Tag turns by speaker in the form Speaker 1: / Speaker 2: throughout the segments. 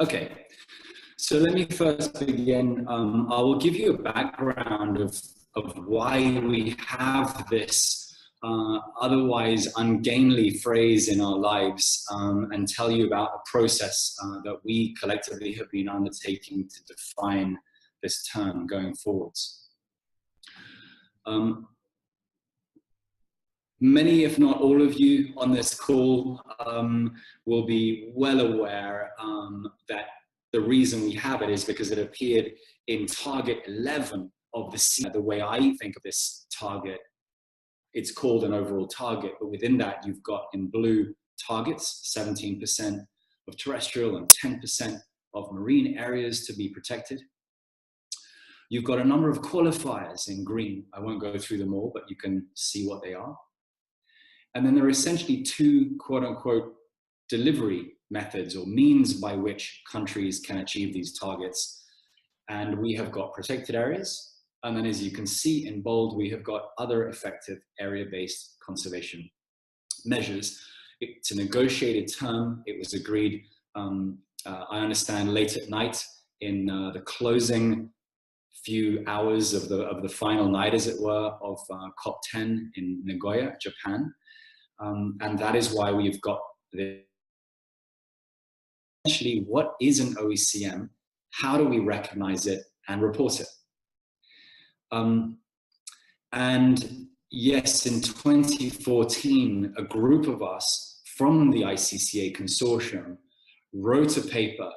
Speaker 1: Okay, so let me first begin. I will give you a background of why we have this otherwise ungainly phrase in our lives, and tell you about a process that we collectively have been undertaking to define this term going forwards. Many, if not all of you on this call will be well aware that the reason we have it is because it appeared in target 11 of the way I think of this target. It's called an overall target, but within that you've got in blue targets, 17% of terrestrial and 10% of marine areas to be protected. You've got a number of qualifiers in green. I won't go through them all, but you can see what they are. And then there are essentially two quote unquote delivery methods or means by which countries can achieve these targets. And we have got protected areas. And then as you can see in bold, we have got other effective area-based conservation measures. It's a negotiated term. It was agreed, I understand, late at night in the closing few hours of the final night, as it were, of COP10 in Nagoya, Japan. And that is why we've got essentially what is an OECM, how do we recognize it and report it? And yes, in 2014, a group of us from the ICCA Consortium wrote a paper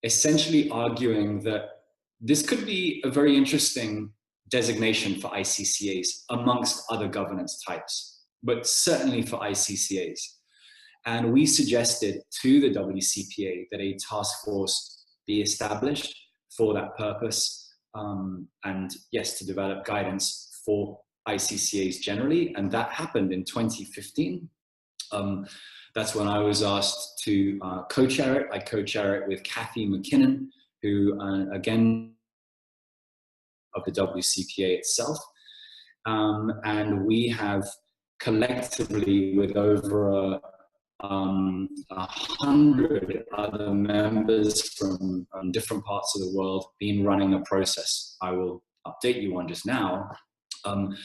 Speaker 1: essentially arguing that this could be a very interesting designation for ICCAs amongst other governance types, but certainly for ICCAs. And we suggested to the WCPA that a task force be established for that purpose, and yes, to develop guidance for ICCAs generally. And that happened in 2015. That's when I was asked to co-chair it. I co-chair it with Kathy McKinnon, who again, of the WCPA itself. And we have collectively, with over 100 other members from different parts of the world, been running a process I will update you on just now. And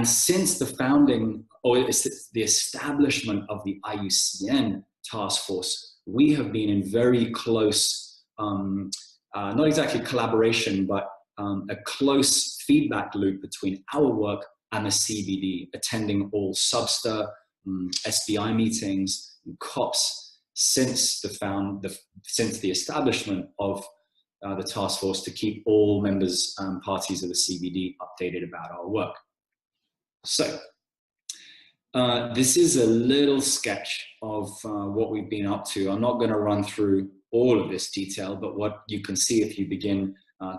Speaker 1: since the founding, or the establishment of the IUCN Task Force, we have been in very close, not exactly collaboration, but a close feedback loop between our work and the CBD, attending all SBSTA, SBI meetings, and COPs since the establishment of the task force, to keep all members and parties of the CBD updated about our work. So this is a little sketch of what we've been up to. I'm not going to run through all of this detail, but what you can see if you begin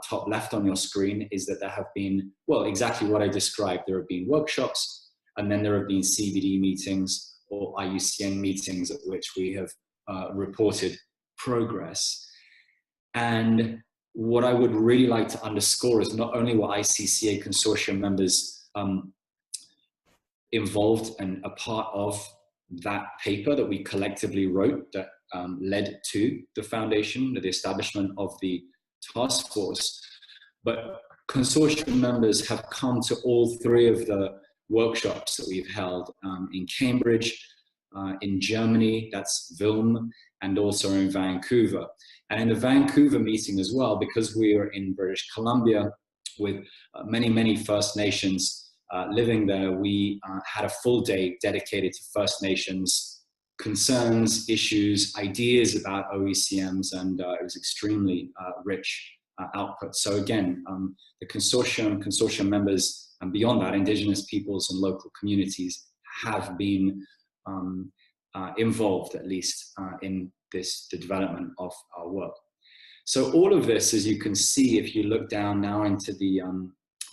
Speaker 1: top left on your screen is that there have been, well, exactly what I described. There have been workshops, and then there have been CBD meetings or IUCN meetings at which we have reported progress. And what I would really like to underscore is not only were ICCA Consortium members involved and a part of that paper that we collectively wrote that led to the foundation, the establishment of the task force, but consortium members have come to all three of the workshops that we've held in Cambridge, in Germany, that's Wilm, and also in Vancouver. And in the Vancouver meeting as well, because we are in British Columbia with many First Nations living there, we had a full day dedicated to First Nations concerns, issues, ideas about OECMs, and it was extremely rich output. So again, the consortium members, and beyond that, indigenous peoples and local communities have been involved, at least in the development of our work. So all of this, as you can see, if you look down now into the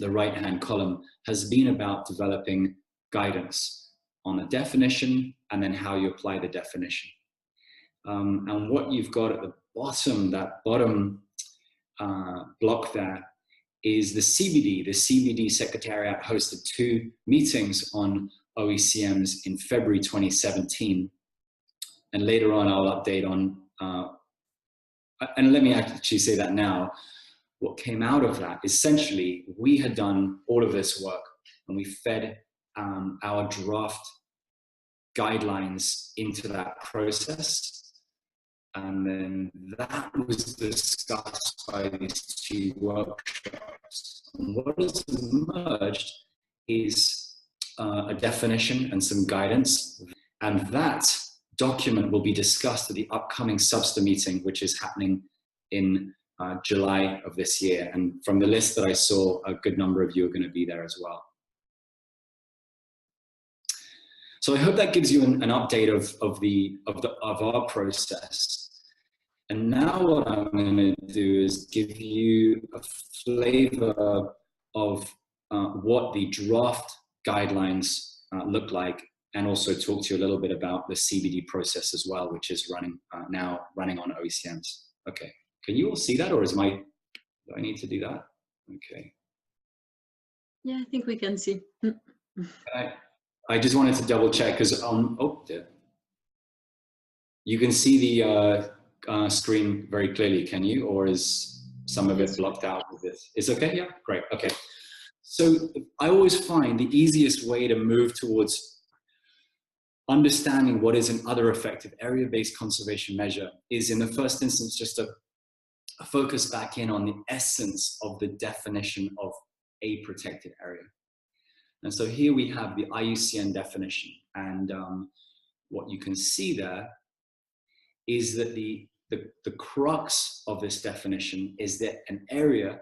Speaker 1: right-hand column, has been about developing guidance on the definition and then how you apply the definition. And what you've got at the bottom, that bottom block there, is the CBD. The CBD Secretariat hosted 2 meetings on OECMs in February 2017. And later on, I'll update on and let me actually say that now, what came out of that, essentially, we had done all of this work and we fed our draft guidelines into that process. And then that was discussed by these two workshops. And what has emerged is a definition and some guidance. And that document will be discussed at the upcoming SUBSTA meeting, which is happening in July of this year. And from the list that I saw, a good number of you are going to be there as well. So I hope that gives you an update of our process. And now what I'm going to do is give you a flavor of what the draft guidelines look like, and also talk to you a little bit about the CBD process as well, which is now running on OECMs. Okay, can you all see that, or do I need to do that? Okay.
Speaker 2: Yeah, I think we can see.
Speaker 1: I just wanted to double check because you can see the screen very clearly, can you? Or is some of it blocked out with this? It's okay, yeah, great, okay. So I always find the easiest way to move towards understanding what is an other effective area-based conservation measure is, in the first instance, just to focus back in on the essence of the definition of a protected area. And so here we have the IUCN definition, and what you can see there is that the crux of this definition is that an area,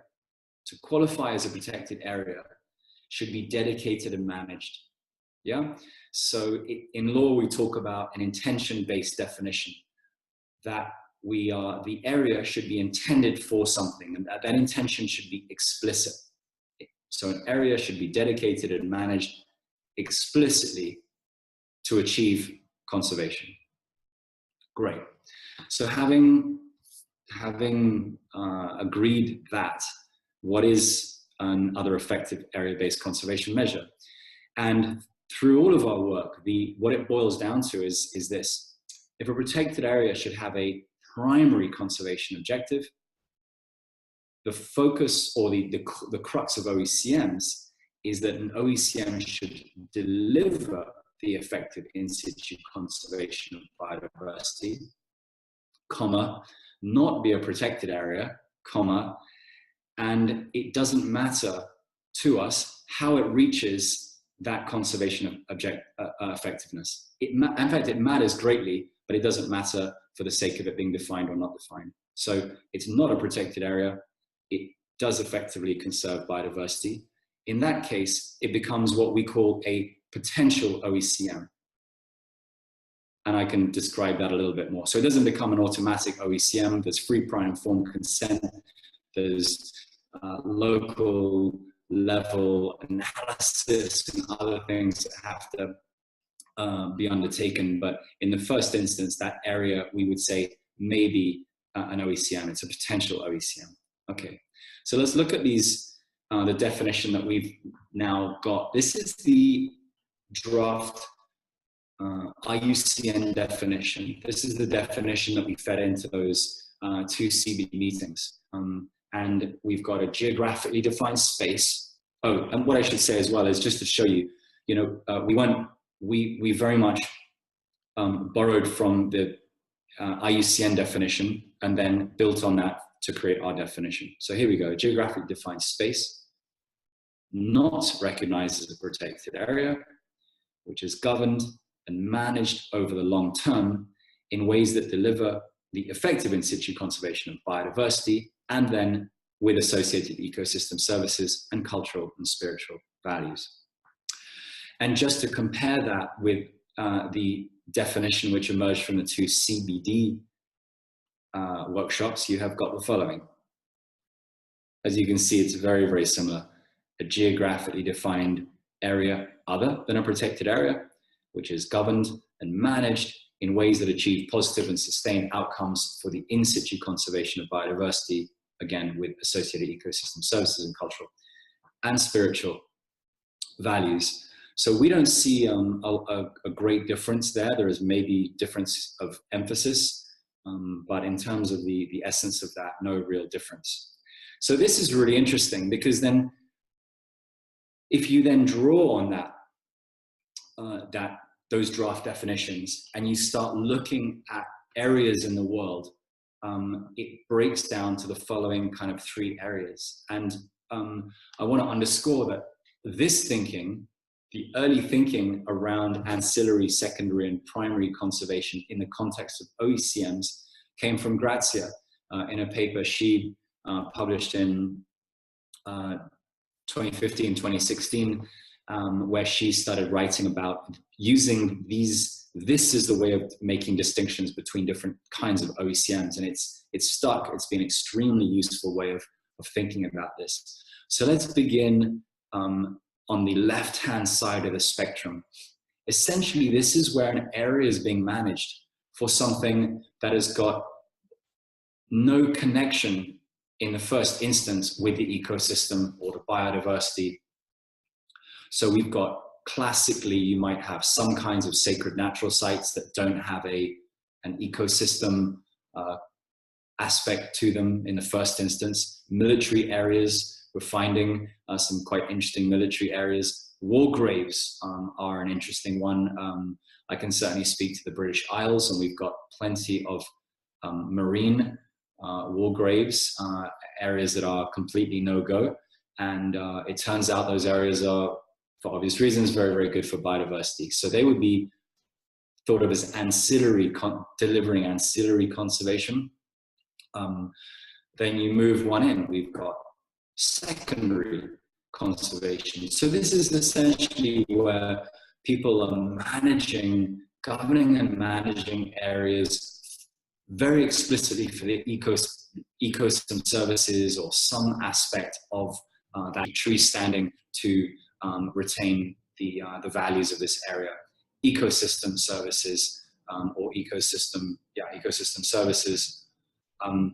Speaker 1: to qualify as a protected area, should be dedicated and managed. Yeah. So in law, we talk about an intention-based definition, that the area should be intended for something, and that intention should be explicit. So an area should be dedicated and managed explicitly to achieve conservation. Great. So having agreed that, what is another effective area-based conservation measure? And through all of our work, what it boils down to is this: if a protected area should have a primary conservation objective, the focus or the crux of OECMs is that an OECM should deliver the effective in situ conservation of biodiversity, comma, not be a protected area, comma, and it doesn't matter to us how it reaches that conservation effectiveness. In fact, it matters greatly, but it doesn't matter for the sake of it being defined or not defined. So it's not a protected area. It does effectively conserve biodiversity. In that case, it becomes what we call a potential OECM. And I can describe that a little bit more. So it doesn't become an automatic OECM. There's free, prior, and informed consent. There's local level analysis and other things that have to be undertaken. But in the first instance, that area, we would say, may be an OECM. It's a potential OECM. Okay, so let's look at these, the definition that we've now got. This is the draft IUCN definition. This is the definition that we fed into those two CBD meetings. And we've got a geographically defined space. Oh, and what I should say as well is just to show you, we very much borrowed from the IUCN definition and then built on that to create our definition. So here we go: geographically defined space, not recognized as a protected area, which is governed and managed over the long term in ways that deliver the effective in situ conservation of biodiversity, and then with associated ecosystem services and cultural and spiritual values. And just to compare that with the definition which emerged from the two CBD workshops, you have got the following. As you can see, it's very, very similar. A geographically defined area other than a protected area, which is governed and managed in ways that achieve positive and sustained outcomes for the in situ conservation of biodiversity, again, with associated ecosystem services and cultural and spiritual values. So we don't see a great difference there. There is maybe difference of emphasis, But in terms of the essence of that, no real difference. So this is really interesting, because then if you then draw on those draft definitions and you start looking at areas in the world, it breaks down to the following kind of 3 areas. And I want to underscore that this thinking, the early thinking around ancillary, secondary, and primary conservation in the context of OECMs came from Grazia in a paper she published in 2015, 2016, where she started writing about using this is the way of making distinctions between different kinds of OECMs, and it's stuck. It's been an extremely useful way of thinking about this. So let's begin on the left-hand side of the spectrum. Essentially, this is where an area is being managed for something that has got no connection in the first instance with the ecosystem or the biodiversity. So we've got, classically, you might have some kinds of sacred natural sites that don't have an ecosystem aspect to them in the first instance. Military areas, we're finding some quite interesting military areas. War graves are an interesting one. I can certainly speak to the British Isles, and we've got plenty of marine war graves, areas that are completely no-go. And it turns out those areas are, for obvious reasons, very, very good for biodiversity. So they would be thought of as ancillary, delivering ancillary conservation. Then you move one in, we've got secondary conservation. So this is essentially where people are managing, governing and managing areas very explicitly for the ecosystem services or some aspect of that tree standing to retain the values of this area. Ecosystem services or ecosystem services. And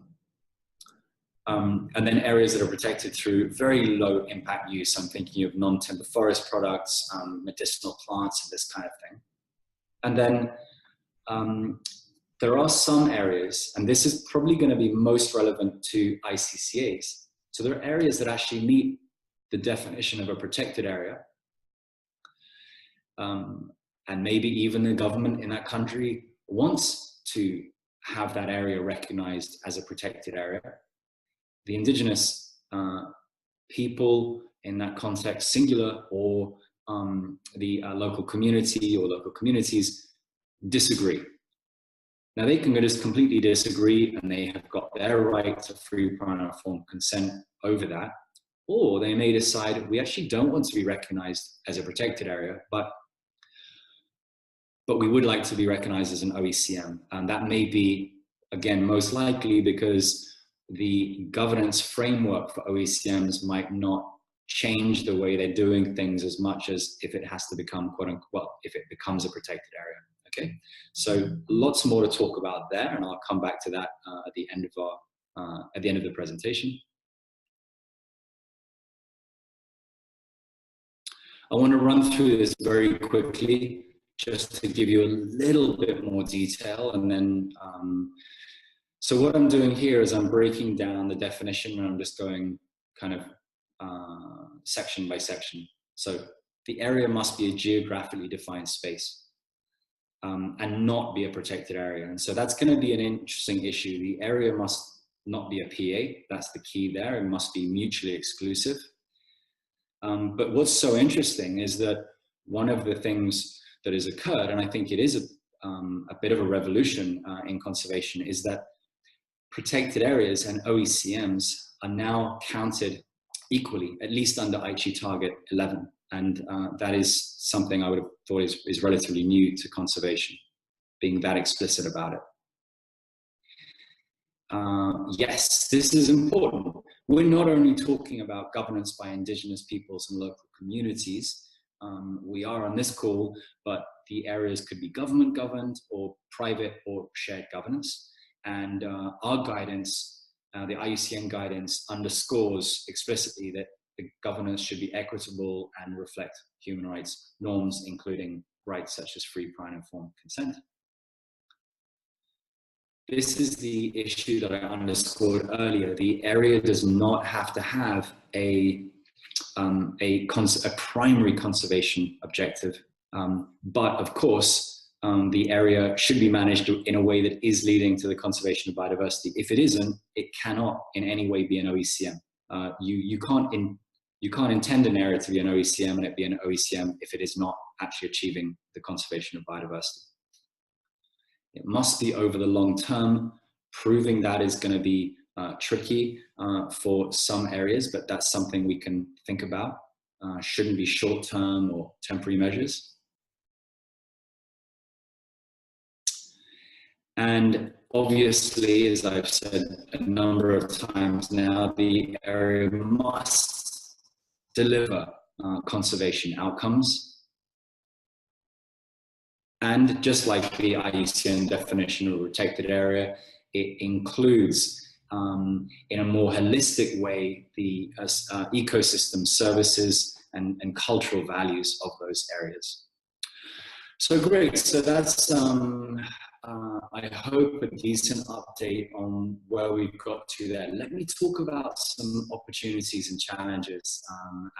Speaker 1: then areas that are protected through very low impact use. I'm thinking of non-timber forest products, medicinal plants, and this kind of thing. And then there are some areas, and this is probably going to be most relevant to ICCAs. So there are areas that actually meet the definition of a protected area. And maybe even the government in that country wants to have that area recognized as a protected area. The indigenous people in that context, singular, or the local community or local communities disagree. Now they can just completely disagree, and they have got their right to free, prior, and informed consent over that. Or they may decide, we actually don't want to be recognized as a protected area, but we would like to be recognized as an OECM. And that may be, again, most likely because the governance framework for OECMs might not change the way they're doing things as much as if it has to become, quote unquote, well, if it becomes a protected area. Okay, so lots more to talk about there, and I'll come back to that at the end of the presentation. I want to run through this very quickly, just to give you a little bit more detail, and then. So what I'm doing here is I'm breaking down the definition, and I'm just going kind of section by section. So the area must be a geographically defined space. And not be a protected area. And so that's going to be an interesting issue. The area must not be a PA. That's the key there. It must be mutually exclusive. But what's so interesting is that one of the things that has occurred, and I think it is a bit of a revolution in conservation, is that protected areas and OECMs are now counted equally, at least under Aichi Target 11. And that is something I would have thought is relatively new to conservation, being that explicit about it. Yes, this is important. We're not only talking about governance by indigenous peoples and local communities. We are on this call, but the areas could be government governed or private or shared governance. And our guidance, the IUCN guidance, underscores explicitly that the governance should be equitable and reflect human rights norms, including rights such as free, prior, and informed consent. this is the issue that I underscored earlier. The area does not have to have a primary conservation objective, but of course, the area should be managed in a way that is leading to the conservation of biodiversity. If it isn't, it cannot in any way be an OECM. You can't intend an area to be an OECM and it be an OECM if it is not actually achieving the conservation of biodiversity. It must be over the long term. Proving that is going to be tricky for some areas, but that's something we can think about. Shouldn't be short-term or temporary measures. And obviously, as I've said a number of times now, the area must deliver conservation outcomes. And just like the IUCN definition of a protected area, it includes, in a more holistic way, the ecosystem services and cultural values of those areas. So great, so that's, I hope, a decent update on where we've got to there. Let me talk about some opportunities and challenges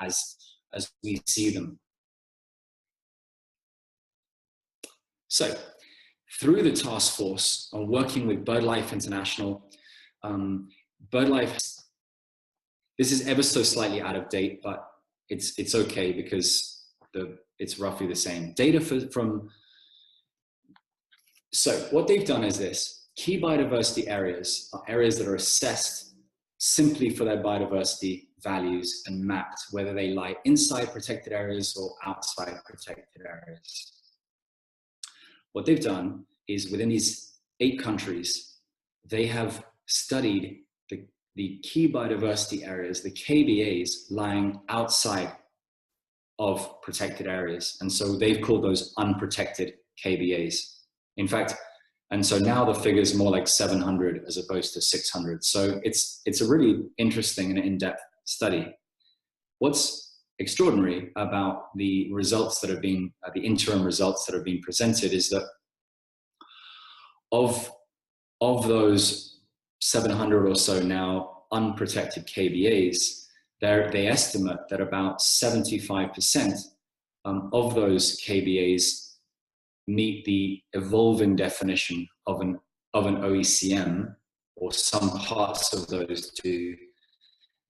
Speaker 1: as we see them. So, through the task force, working with BirdLife International, BirdLife, this is ever so slightly out of date, but it's okay because it's roughly the same. Data so what they've done is this. Key biodiversity areas are areas that are assessed simply for their biodiversity values and mapped, whether they lie inside protected areas or outside protected areas. What they've done is within these 8 countries, they have studied the key biodiversity areas, the KBAs, lying outside of protected areas. And so they've called those unprotected KBAs. In fact, and so now the figure is more like 700 as opposed to 600. So it's a really interesting and in-depth study. What's extraordinary about the results that have been, the interim results that have been presented, is that of those 700 or so now unprotected KBAs, they estimate that about 75% of those KBAs meet the evolving definition of an OECM, or some parts of those do.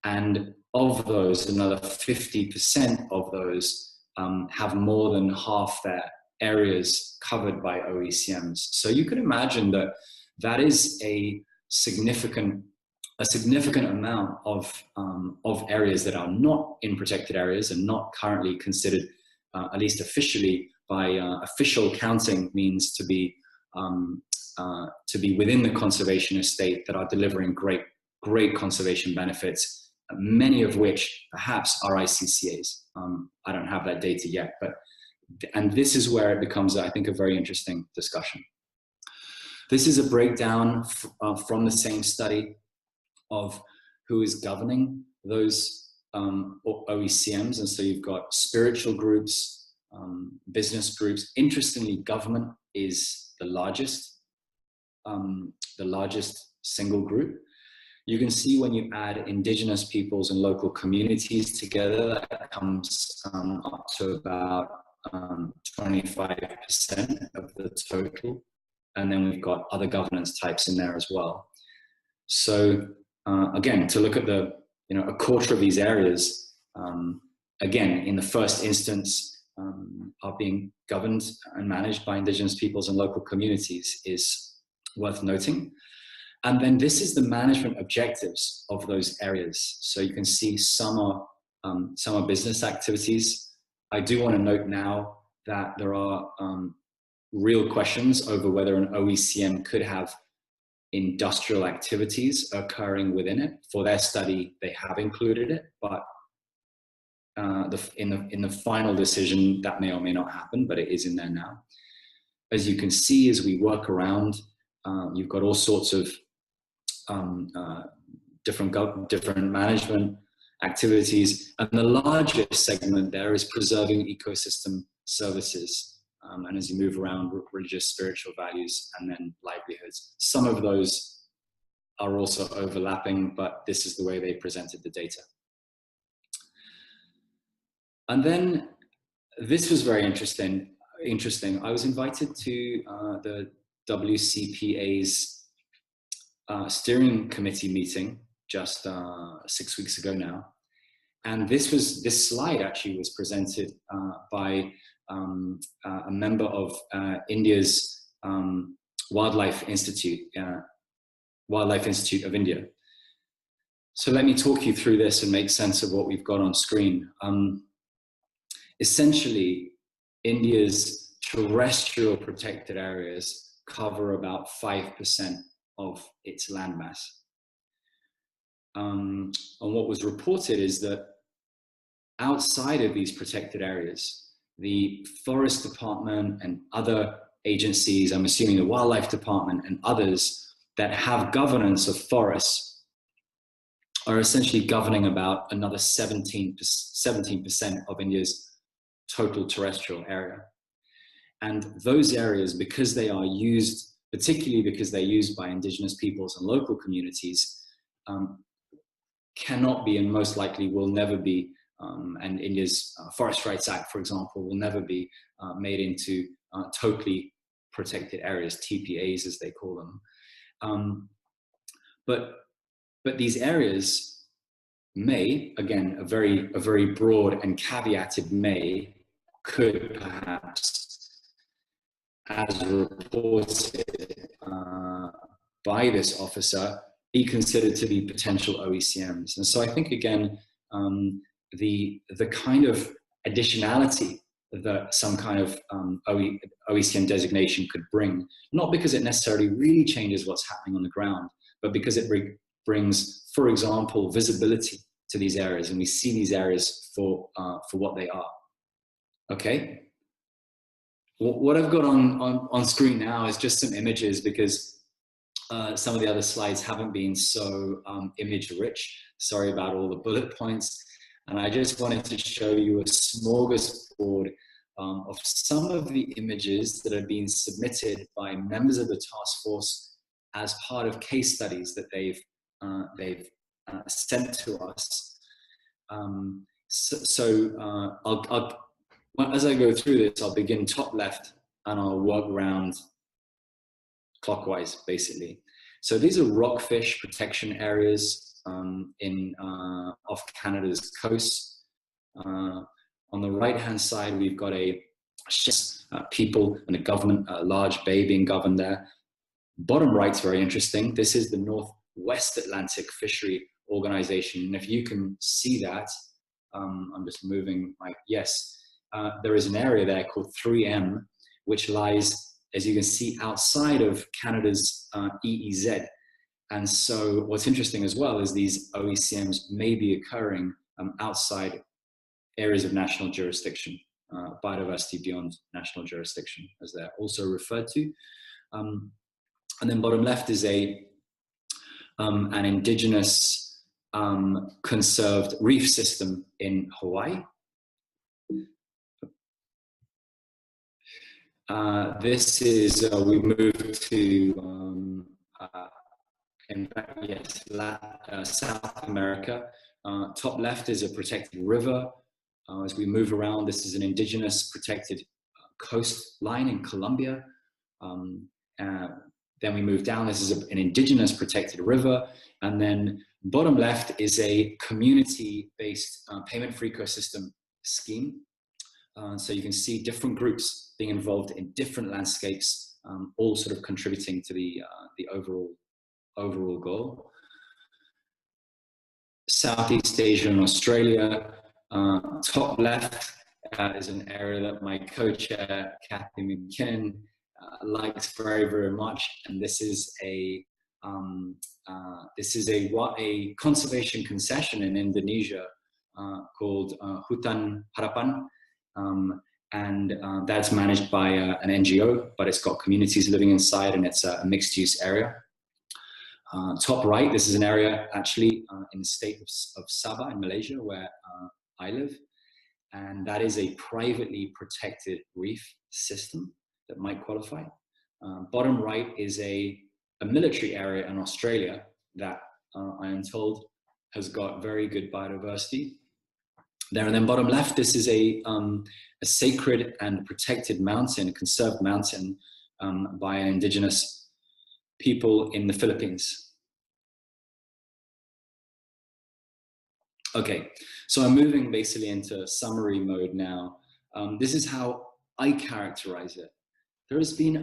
Speaker 1: And of those, another 50% of those have more than half their areas covered by OECMs. So you could imagine that that is a significant amount of areas that are not in protected areas and not currently considered, at least officially, by official counting means to be within the conservation estate, that are delivering great conservation benefits, many of which perhaps are ICCAs. I don't have that data yet, and this is where it becomes, I think, a very interesting discussion. This is a breakdown from the same study of who is governing those OECMs. And so you've got spiritual groups, business groups. Interestingly, government is the largest single group. You can see when you add indigenous peoples and local communities together, that comes up to about 25% of the total. And then we've got other governance types in there as well. So again, to look at a quarter of these areas, again, in the first instance, are being governed and managed by indigenous peoples and local communities is worth noting. And then this is the management objectives of those areas. So you can see some are business activities. I do want to note now that there are real questions over whether an OECM could have industrial activities occurring within it. For their study, they have included it, but in the final decision, that may or may not happen, but it is in there now. As you can see, as we work around, you've got all sorts of different management activities, and the largest segment there is preserving ecosystem services. and as you move around, religious, spiritual values, and then livelihoods. Some of those are also overlapping, but this is the way they presented the data. And then this was very interesting. I was invited to the WCPA's steering committee meeting just 6 weeks ago now. And this slide actually was presented by a member of India's Wildlife Institute of India. So let me talk you through this and make sense of what we've got on screen. Essentially, India's terrestrial protected areas cover about 5% of its landmass. And what was reported is that outside of these protected areas, the Forest Department and other agencies, I'm assuming the Wildlife Department and others that have governance of forests, are essentially governing about another 17% of India's total terrestrial area. And those areas, because they are used, particularly because they're used by indigenous peoples and local communities, cannot be and most likely will never be, and India's Forest Rights Act, for example, will never be made into totally protected areas, TPAs as they call them. But these areas may, again, a very broad and caveated may, could perhaps, as reported by this officer, be considered to be potential OECMs. And so I think, again, the kind of additionality that some kind of OECM designation could bring, not because it necessarily really changes what's happening on the ground, but because it brings, for example, visibility to these areas, and we see these areas for what they are. Okay. What I've got on screen now is just some images, because some of the other slides haven't been so image rich. Sorry about all the bullet points. And I just wanted to show you a smorgasbord of some of the images that have been submitted by members of the task force as part of case studies that they've sent to us. As I go through this, I'll begin top left and I'll work around clockwise, basically. So these are rockfish protection areas off Canada's coast. On the right-hand side, we've got people and a government, a large bay being governed there. Bottom right's very interesting. This is the Northwest Atlantic Fishery Organization. And if you can see that, I'm just moving yes. There is an area there called 3M, which lies, as you can see, outside of Canada's EEZ. And so what's interesting as well is these OECMs may be occurring outside areas of national jurisdiction, biodiversity beyond national jurisdiction, as they're also referred to. And then bottom left is an indigenous conserved reef system in Hawaii. This is, we moved to, in fact, yes, South America. Top left is a protected river. As we move around, this is an indigenous protected coastline in Colombia. Then we move down, this is an indigenous protected river. And then bottom left is a community-based payment for ecosystem scheme. So you can see different groups being involved in different landscapes, all sort of contributing to the overall goal. Southeast Asia and Australia. Top left is an area that my co-chair, Kathy McKinnon, likes very, very much. And this is a conservation concession in Indonesia called Hutan Harapan. That's managed by an NGO, but it's got communities living inside, and it's a mixed-use area. Top right, this is an area actually in the state of Sabah in Malaysia, where I live. and that is a privately protected reef system that might qualify. Bottom right is a military area in Australia that I am told has got very good biodiversity there. And then bottom left, this is a sacred and protected mountain, a conserved mountain by an indigenous people in the Philippines. Okay, so I'm moving basically into summary mode now. This is how I characterize it. There has been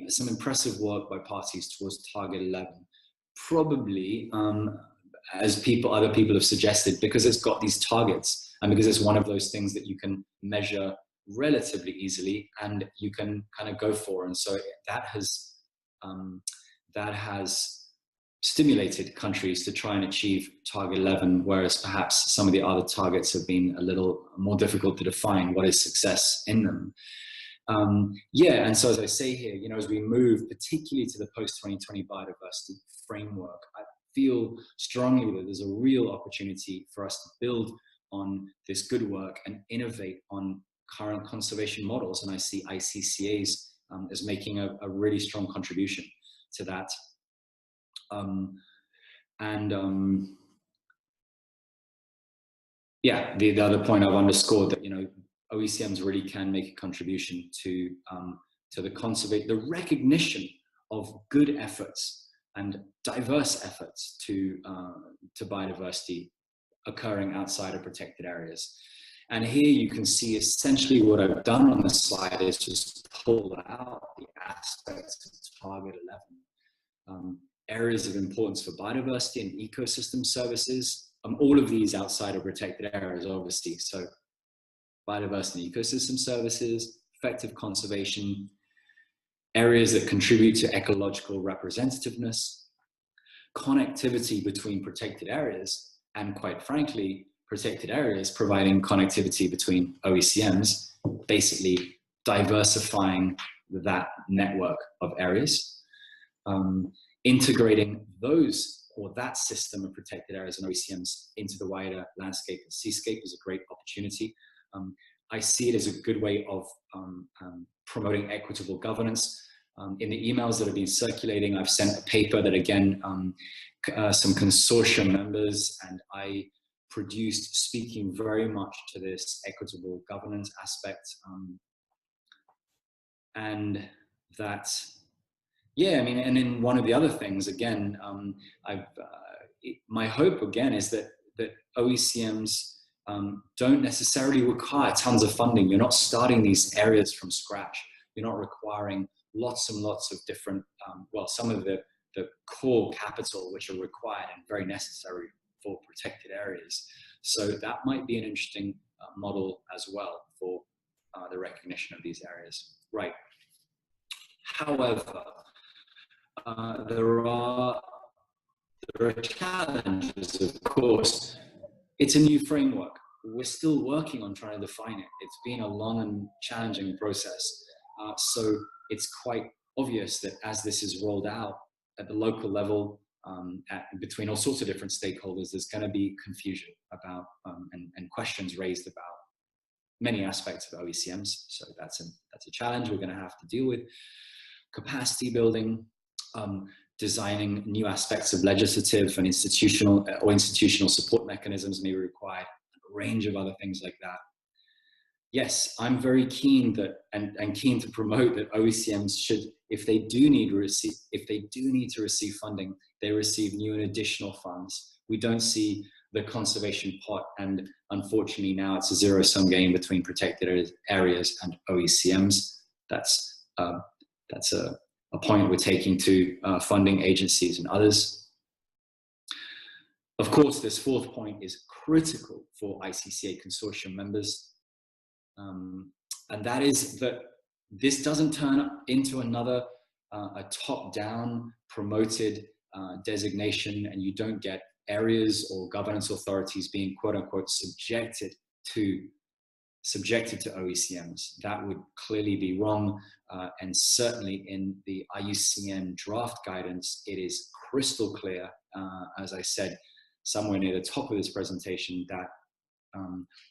Speaker 1: some impressive work by parties towards Target 11, probably as other people have suggested, because it's got these targets and because it's one of those things that you can measure relatively easily and you can kind of go for. And so that has stimulated countries to try and achieve Target 11, whereas perhaps some of the other targets have been a little more difficult to define what is success in them. Yeah, and so as I say here, as we move particularly to the post-2020 biodiversity framework, I feel strongly that there's a real opportunity for us to build on this good work and innovate on current conservation models. And I see ICCAs as making a really strong contribution to that. Yeah, the other point I've underscored that, OECMs really can make a contribution to the recognition of good efforts and diverse efforts to biodiversity occurring outside of protected areas. And here you can see essentially what I've done on this slide is just pull out the aspects of Target 11. Areas of importance for biodiversity and ecosystem services. All of these outside of protected areas, obviously. So biodiversity and ecosystem services, effective conservation, areas that contribute to ecological representativeness, connectivity between protected areas, and quite frankly, protected areas providing connectivity between OECMs, basically diversifying that network of areas. Integrating that system of protected areas and OECMs into the wider landscape and seascape is a great opportunity. I see it as a good way of promoting equitable governance. In the emails that have been circulating, I've sent a paper that again, some consortium members and I produced, speaking very much to this equitable governance aspect. And that, yeah, I mean, and then one of the other things, again, my hope again is that OECMs don't necessarily require tons of funding. You're not starting these areas from scratch. You're not requiring lots and lots of different, some of the core capital which are required and very necessary for protected areas. So that might be an interesting model as well for the recognition of these areas. Right. However, there are challenges, of course. It's a new framework. We're still working on trying to define it. It's been a long and challenging process. So it's quite obvious that as this is rolled out at the local level, between all sorts of different stakeholders, there's going to be confusion about and questions raised about many aspects of OECMs. So that's a challenge we're going to have to deal with. Capacity building, designing new aspects of legislative and institutional support mechanisms may be required, a range of other things like that. Yes, I'm very keen that and keen to promote that OECMs should, if they do need to receive funding, they receive new and additional funds. We don't see the conservation pot, and unfortunately now it's a zero-sum game between protected areas and OECMs. That's a point we're taking to funding agencies and others. Of course, this fourth point is critical for ICCA Consortium members. And that is that this doesn't turn into another a top-down promoted designation, and you don't get areas or governance authorities being quote-unquote subjected to OECMs. That would clearly be wrong, and certainly in the IUCN draft guidance, it is crystal clear, as I said somewhere near the top of this presentation, that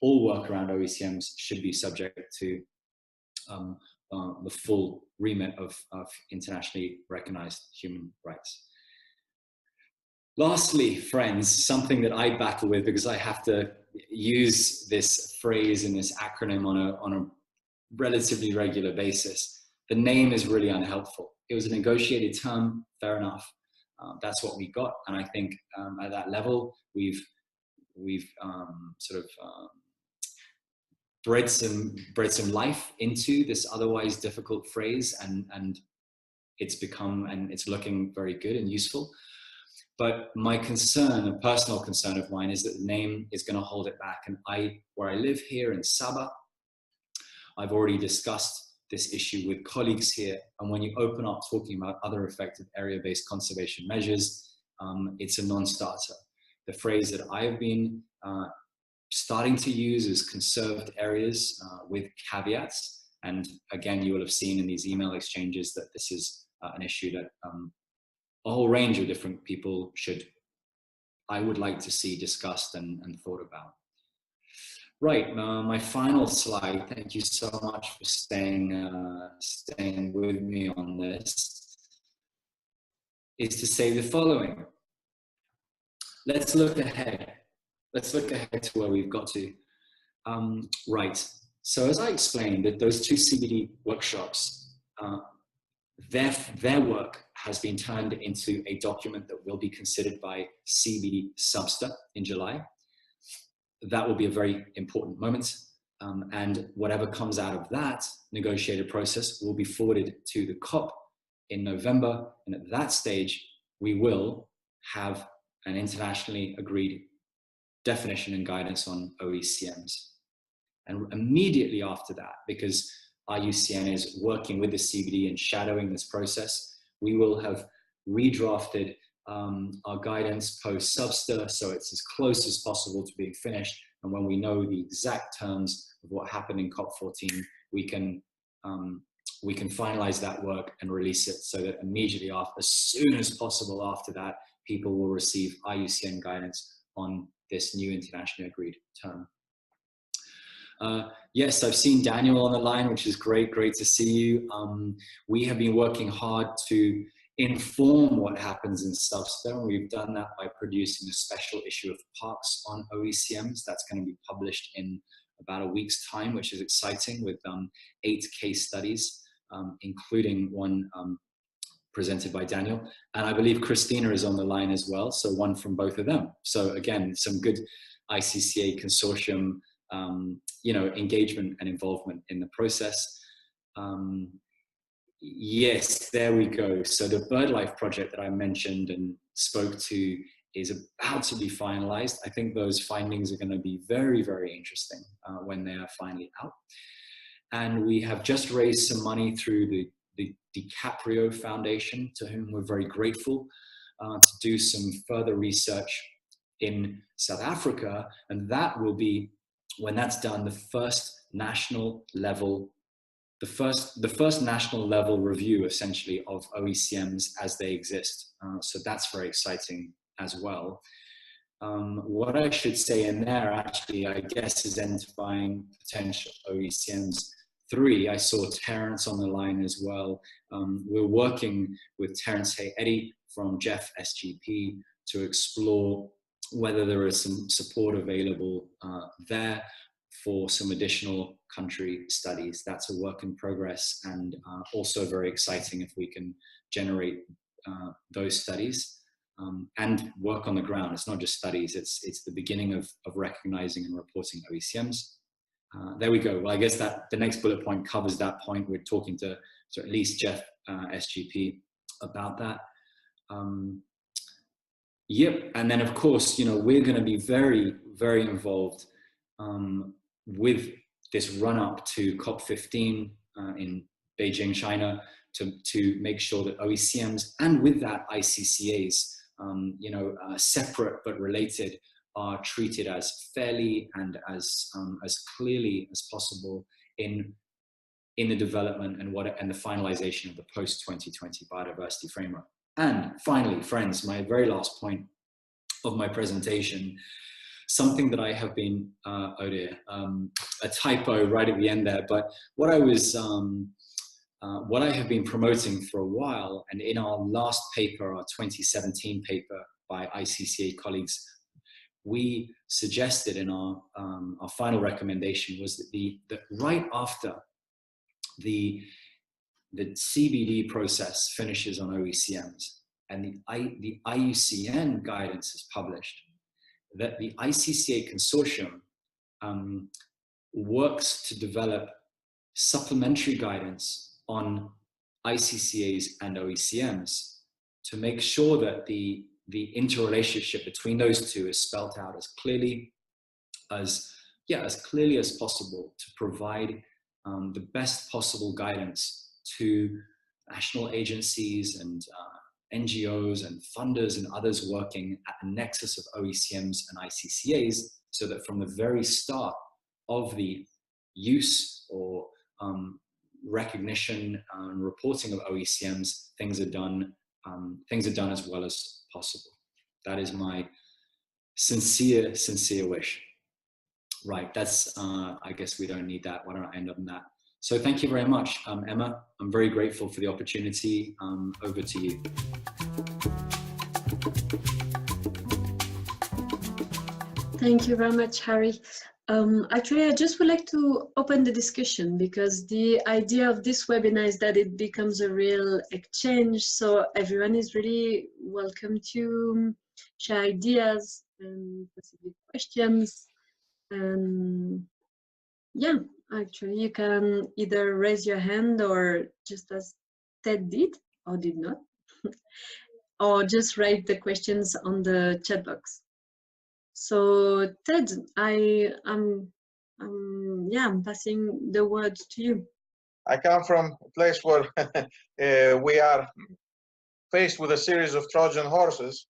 Speaker 1: all work around OECMs should be subject to the full remit of internationally recognized human rights. Lastly, friends, something that I battle with because I have to use this phrase and this acronym on a relatively regular basis. The name is really unhelpful. It was a negotiated term, fair enough. That's what we got, and I think at that level we've sort of bred some life into this otherwise difficult phrase, and it's looking very good and useful. But my concern, a personal concern of mine, is that the name is going to hold it back. And where I live here in Sabah, I've already discussed this issue with colleagues here. And when you open up talking about other effective area-based conservation measures, it's a non-starter. The phrase that I have been starting to use is conserved areas with caveats. And again, you will have seen in these email exchanges that this is an issue that a whole range of different people I would like to see discussed and thought about. Right, my final slide, thank you so much for staying with me on this, is to say the following. Let's look ahead. Let's look ahead to where we've got to. Right, so as I explained, that those two CBD workshops, their work has been turned into a document that will be considered by CBD Substa in July. That will be a very important moment. And whatever comes out of that negotiated process will be forwarded to the COP in November. And at that stage, we will have an internationally agreed definition and guidance on OECMs. And immediately after that, because IUCN is working with the CBD and shadowing this process, we will have redrafted our guidance post Substa, so it's as close as possible to being finished. And when we know the exact terms of what happened in COP14, we can finalize that work and release it, so that immediately after, as soon as possible after that, people will receive IUCN guidance on this new internationally agreed term. Yes, I've seen Daniel on the line, which is great to see you. We have been working hard to inform what happens in Substa. We've done that by producing a special issue of Parks on OECMs. That's going to be published in about a week's time, which is exciting, with 8 case studies, including one presented by Daniel. And I believe Christina is on the line as well, so one from both of them. So again, some good ICCA Consortium engagement and involvement in the process. Yes, there we go. So the BirdLife project that I mentioned and spoke to is about to be finalized. I think those findings are going to be very, very interesting when they are finally out. And we have just raised some money through the DiCaprio Foundation, to whom we're very grateful, to do some further research in South Africa. And that will be, when that's done, the first national level review, essentially, of OECMs as they exist. So that's very exciting as well. What I should say in there, actually, I guess, is identifying potential OECMs. 3, I saw Terence on the line as well. We're working with Terence Hay-Eddy from Jeff SGP to explore whether there is some support available there for some additional country studies. That's a work in progress, and also very exciting if we can generate those studies and work on the ground. It's not just studies, it's the beginning of recognizing and reporting OECMs. There we go. Well, I guess that the next bullet point covers that point. We're talking to at least Jeff SGP about that. Yep, and then of course, we're going to be very, very involved with this run up to COP15 in Beijing, China, to make sure that OECMs, and with that ICCAs, separate but related, are treated as fairly and as clearly as possible in the development and the finalization of the post-2020 biodiversity framework. And finally, friends, my very last point of my presentation. something that I have been, oh dear, a typo right at the end there, but what I was, what I have been promoting for a while, and in our last paper, our 2017 paper by ICCA colleagues, we suggested in our final recommendation was that right after the CBD process finishes on OECMs and the IUCN guidance is published, that the ICCA Consortium works to develop supplementary guidance on ICCAs and OECMs to make sure that the interrelationship between those two is spelt out as clearly as possible to provide the best possible guidance to national agencies and NGOs and funders and others working at the nexus of OECMs and ICCAs, so that from the very start of the use or recognition and reporting of OECMs, things are done as well as possible. That is my sincere wish. Right, that's, I guess we don't need that. Why don't I end on that? So thank you very much, Emma. I'm very grateful for the opportunity. Over to you.
Speaker 2: Thank you very much, Harry. Actually, I just would like to open the discussion, because the idea of this webinar is that it becomes a real exchange. So everyone is really welcome to share ideas and possibly questions. Yeah, actually, you can either raise your hand, or just as Ted did or did not, or just write the questions on the chat box. So Ted, I'm passing the word to you.
Speaker 3: I come from a place where we are faced with a series of Trojan horses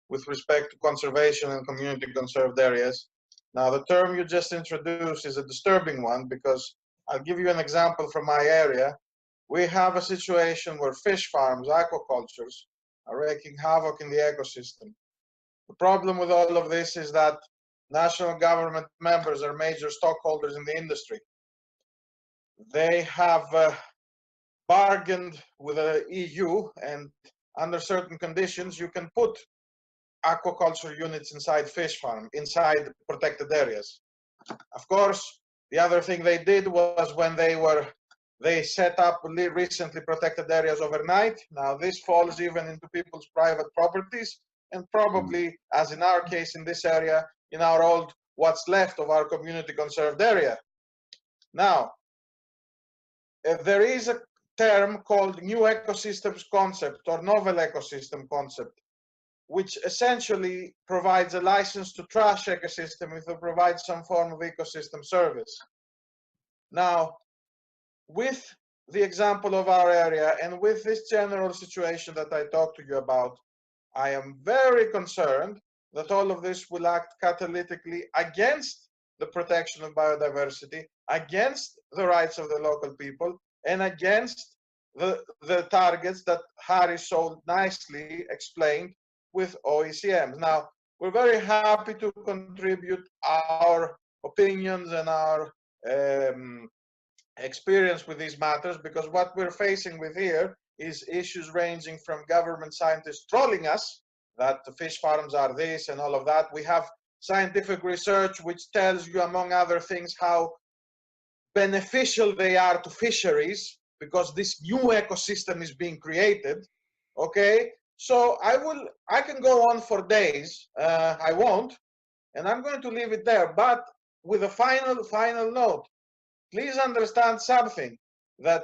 Speaker 3: with respect to conservation and community conserved areas. Now, the term you just introduced is a disturbing one, because I'll give you an example from my area. We have a situation where fish farms, aquacultures, are wreaking havoc in the ecosystem. The problem with all of this is that national government members are major stockholders in the industry. They have bargained with the EU, and under certain conditions, you can put aquaculture units inside fish farm, inside protected areas. Of course, the other thing they did was when they set up recently protected areas overnight. Now this falls even into people's private properties, and probably, as in our case in this area, in our old, what's left of our community conserved area. Now, there is a term called new ecosystems concept, or novel ecosystem concept, which essentially provides a license to trash ecosystem if it provides some form of ecosystem service. Now, with the example of our area and with this general situation that I talked to you about, I am very concerned that all of this will act catalytically against the protection of biodiversity, against the rights of the local people, and against the targets that Harry so nicely explained with OECMs. Now, we're very happy to contribute our opinions and our experience with these matters, because what we're facing with here is issues ranging from government scientists trolling us that the fish farms are this and all of that. We have scientific research which tells you, among other things, how beneficial they are to fisheries because this new ecosystem is being created. Okay, so I can go on for days. I won't, and I'm going to leave it there, but with a final note. Please understand something, that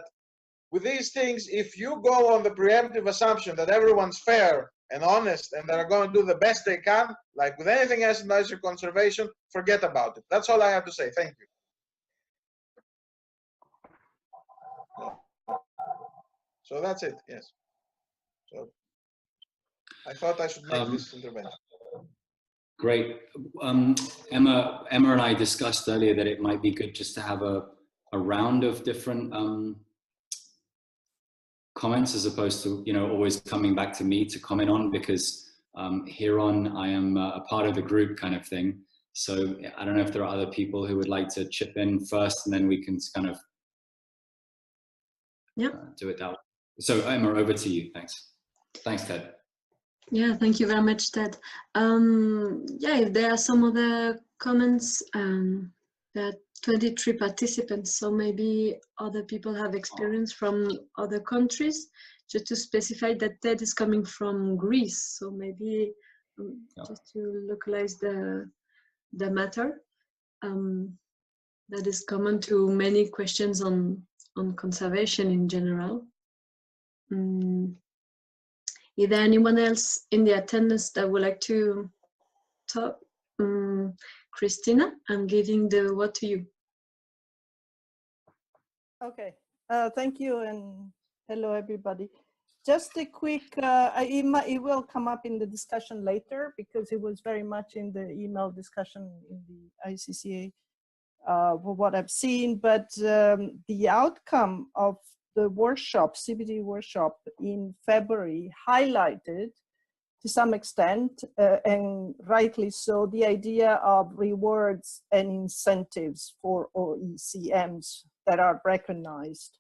Speaker 3: with these things, if you go on the preemptive assumption that everyone's fair and honest and they're going to do the best they can, like with anything else in nature conservation, forget about it. That's all I have to say. Thank you. So that's it, yes. So I thought I should make this intervention.
Speaker 1: Great. Emma and I discussed earlier that it might be good just to have a round of different comments, as opposed to, you know, always coming back to me to comment on, because here on I am a part of the group kind of thing. So I don't know if there are other people who would like to chip in first, and then we can kind of do it that way. So Emma, over to you. Thanks. Thanks, Ted.
Speaker 2: Yeah, thank you very much, Ted. Yeah, if there are some other comments, there are 23 participants, so maybe other people have experience from other countries. Just to specify that Ted is coming from Greece, so maybe just to localize the matter. That is common to many questions on conservation in general. Is there anyone else in the attendance that would like to talk? Christina, I'm giving the word to you.
Speaker 4: Okay, thank you, and hello everybody. Just a quick, it will come up in the discussion later because it was very much in the email discussion in the ICCA, what I've seen, but the outcome of the workshop, CBD workshop in February highlighted to some extent, and rightly so, the idea of rewards and incentives for OECMs that are recognized.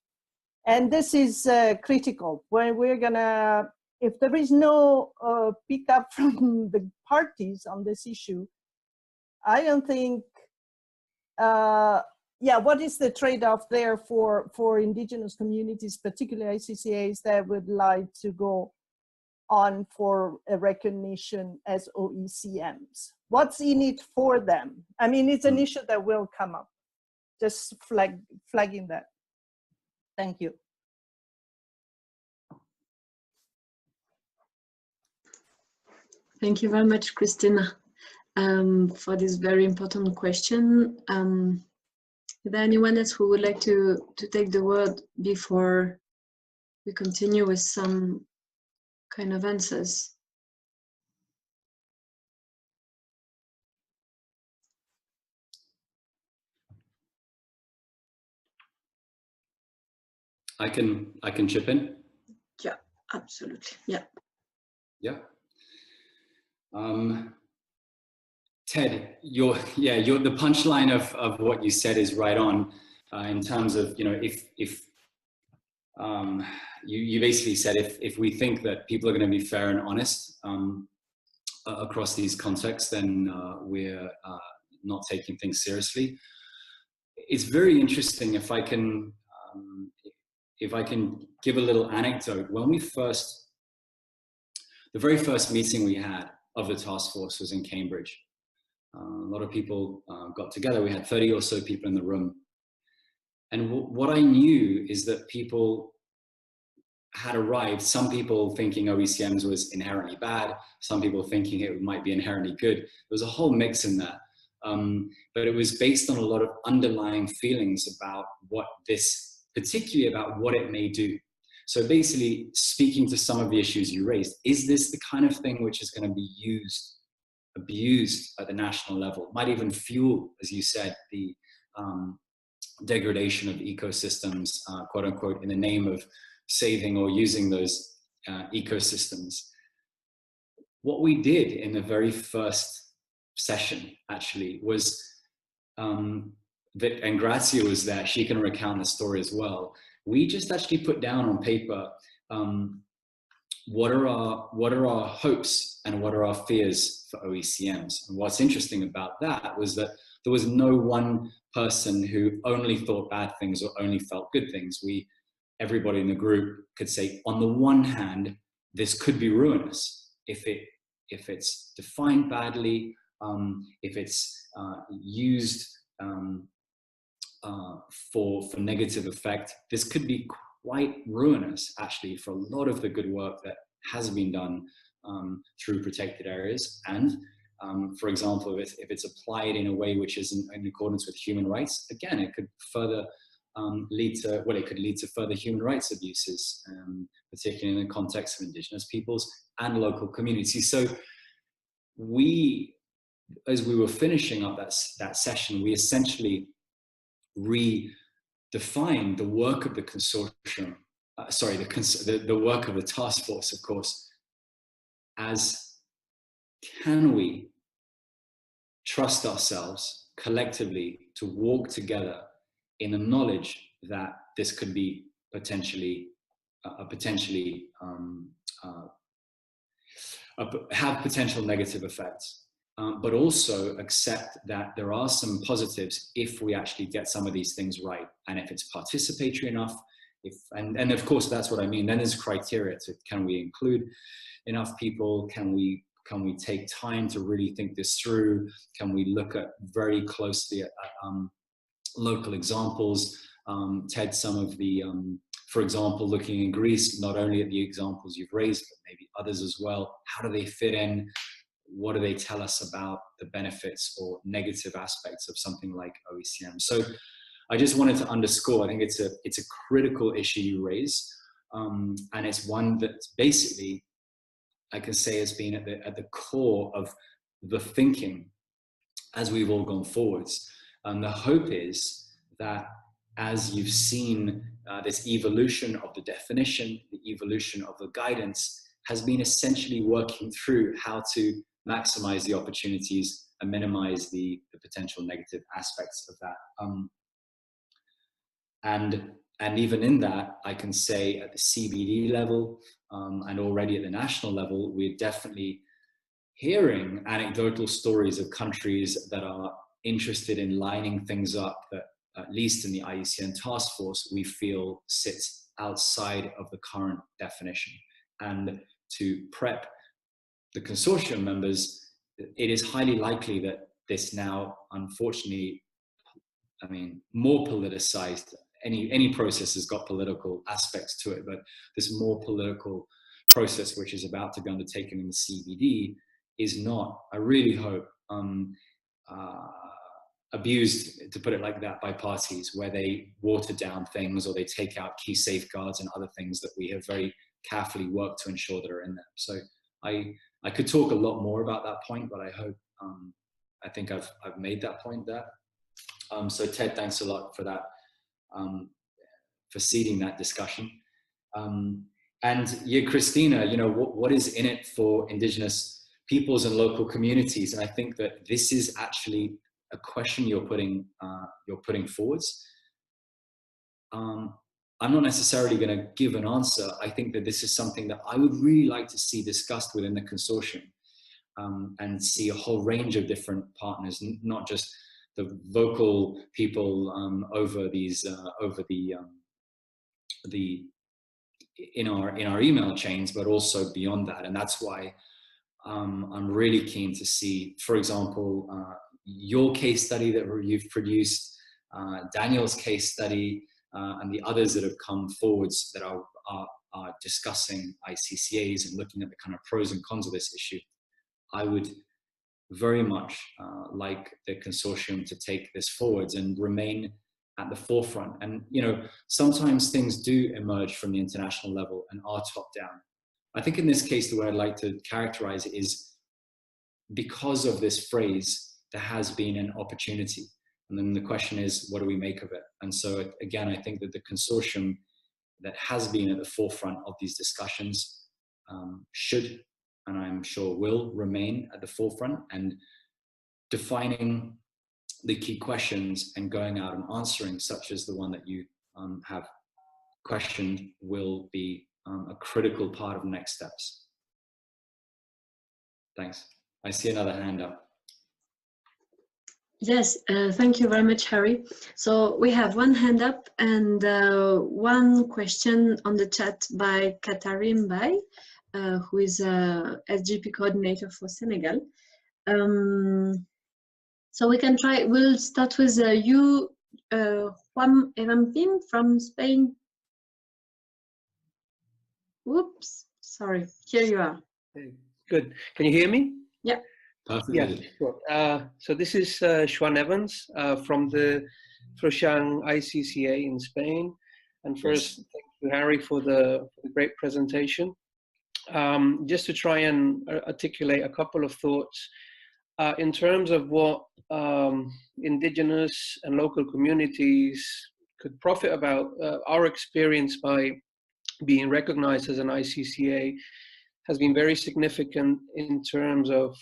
Speaker 4: And this is critical when we're gonna, if there is no pickup from the parties on this issue, I don't think, yeah, what is the trade-off there for indigenous communities, particularly ICCAs that would like to go on for a recognition as OECMs? What's in it for them? I mean, it's an issue that will come up. Just flagging that. Thank you.
Speaker 2: Thank you very much, Christina, for this very important question. Is there anyone else who would like to take the word before we continue with some kind of answers?
Speaker 1: I can chip in.
Speaker 2: Yeah, absolutely. Yeah.
Speaker 1: Yeah. Ted, the punchline of what you said is right on, in terms of, you know, if you basically said if we think that people are going to be fair and honest across these contexts, then we're not taking things seriously. It's very interesting if I can give a little anecdote. When the very first meeting we had of the task force was in Cambridge. A lot of people got together. We had 30 or so people in the room. And what I knew is that people had arrived, some people thinking OECMs was inherently bad, some people thinking it might be inherently good. There was a whole mix in that. But it was based on a lot of underlying feelings about particularly about what it may do. So basically, speaking to some of the issues you raised, is this the kind of thing which is going to be abused at the national level? Might even fuel, as you said, the degradation of ecosystems, quote unquote, in the name of saving or using those ecosystems. What we did in the very first session, actually, was that, and Grazia was there, she can recount the story as well. We just actually put down on paper what are our hopes and what are our fears for OECMs. And what's interesting about that was that there was no one person who only thought bad things or only felt good things. Everybody in the group could say, on the one hand, this could be ruinous if it's defined badly, if it's used for negative effect. This could be quite ruinous, actually, for a lot of the good work that has been done through protected areas. And for example, if it's applied in a way which is in accordance with human rights, again, it could further lead to further human rights abuses, particularly in the context of indigenous peoples and local communities. So as we were finishing up that session, we essentially redefined the work of the consortium, the work of the task force, of course, as, can we trust ourselves collectively to walk together in the knowledge that this could be potentially have potential negative effects, but also accept that there are some positives if we actually get some of these things right, and if it's participatory enough, and of course that's what I mean. Then there's criteria to, can we include enough people? Can we take time to really think this through? Can we look at very closely at local examples? Ted, some of the, for example, looking in Greece, not only at the examples you've raised, but maybe others as well. How do they fit in? What do they tell us about the benefits or negative aspects of something like OECM? So I just wanted to underscore, I think it's a critical issue you raise. And it's one that basically, I can say has been at the core of the thinking as we've all gone forwards. And the hope is that as you've seen this evolution of the definition, the evolution of the guidance has been essentially working through how to maximize the opportunities and minimize the potential negative aspects of that. And even in that, I can say at the CBD level and already at the national level, we're definitely hearing anecdotal stories of countries that are interested in lining things up that, at least in the IUCN Task Force, we feel sits outside of the current definition. And to prep the consortium members, it is highly likely that this now, unfortunately, I mean, more politicized, any process has got political aspects to it, but this more political process which is about to be undertaken in the CBD is not, I really hope, abused, to put it like that, by parties where they water down things or they take out key safeguards and other things that we have very carefully worked to ensure that are in there. So I could talk a lot more about that point, but I hope, I think I've made that point there. So Ted, thanks a lot for that, for seeding that discussion. And yeah, Christina, you know, what is in it for indigenous peoples and local communities? And I think that this is actually a question you're putting forwards. I'm not necessarily going to give an answer. I think that this is something that I would really like to see discussed within the consortium, and see a whole range of different partners, not just the vocal people over these in our email chains, but also beyond that. And that's why I'm really keen to see, for example, your case study that you've produced, Daniel's case study, and the others that have come forwards that are discussing ICCAs and looking at the kind of pros and cons of this issue. I would very much like the consortium to take this forwards and remain at the forefront. And, you know, sometimes things do emerge from the international level and are top down. I think in this case, the way I'd like to characterize it is, because of this phrase, there has been an opportunity. And then the question is, what do we make of it? And so again, I think that the consortium that has been at the forefront of these discussions should, and I'm sure will, remain at the forefront and defining the key questions and going out and answering, such as the one that you have questioned, will be a critical part of next steps. Thanks. I see another hand up.
Speaker 2: Yes, thank you very much, Harry. So we have one hand up and one question on the chat by Katarim Bai, who is a SGP coordinator for Senegal. So we can try, we'll start with you, Juan Evampin from Spain. Whoops, sorry, here you are.
Speaker 5: Good, can you hear me?
Speaker 2: Yeah.
Speaker 1: Perfectly.
Speaker 5: Yeah, sure. So this is Juan Evans from the Froshan ICCA in Spain. And first, thank you, Harry, for the great presentation. Just to try and articulate a couple of thoughts in terms of what indigenous and local communities could profit about. Our experience by being recognized as an ICCA has been very significant in terms of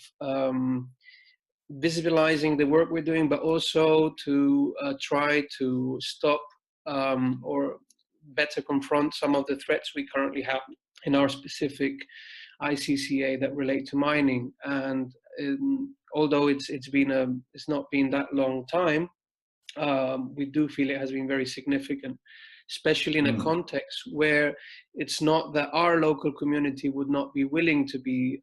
Speaker 5: visualizing the work we're doing, but also to try to stop or better confront some of the threats we currently have in our specific ICCA that relate to mining. And although it's not been that long time, we do feel it has been very significant, especially in a context where it's not that our local community would not be willing to be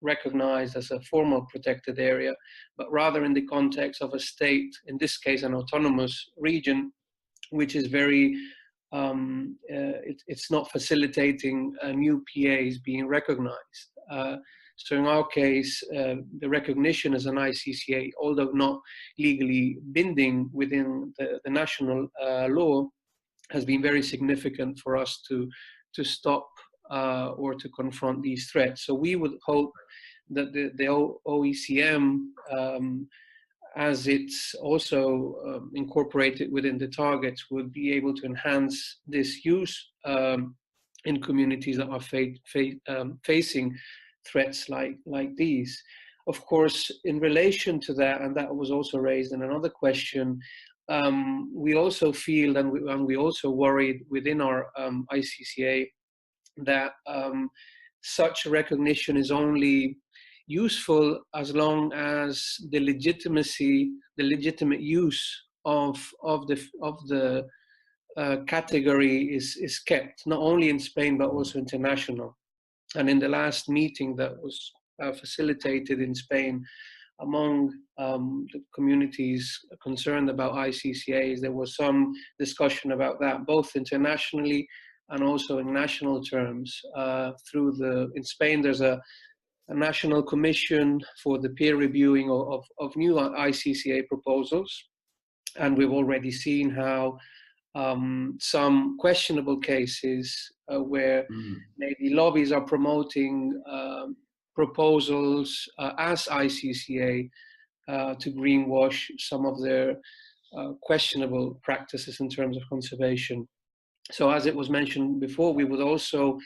Speaker 5: recognized as a formal protected area, but rather in the context of a state, in this case an autonomous region, which is very, it's not facilitating new PAs being recognized. So in our case, the recognition as an ICCA, although not legally binding within the national law, has been very significant for us to stop or to confront these threats. So we would hope that the OECM, as it's also incorporated within the targets, would be able to enhance this use in communities that are facing threats like these. Of course, in relation to that, and that was also raised in another question, we also feel, and we also worried within our ICCA, that such recognition is only useful as long as the legitimate use of the category is kept, not only in Spain but also international. And in the last meeting that was facilitated in Spain among the communities concerned about ICCAs, there was some discussion about that, both internationally and also in national terms. In Spain, there's a national commission for the peer reviewing of new ICCA proposals. And we've already seen how some questionable cases where maybe lobbies are promoting proposals as ICCA to greenwash some of their questionable practices in terms of conservation. So as it was mentioned before, we would also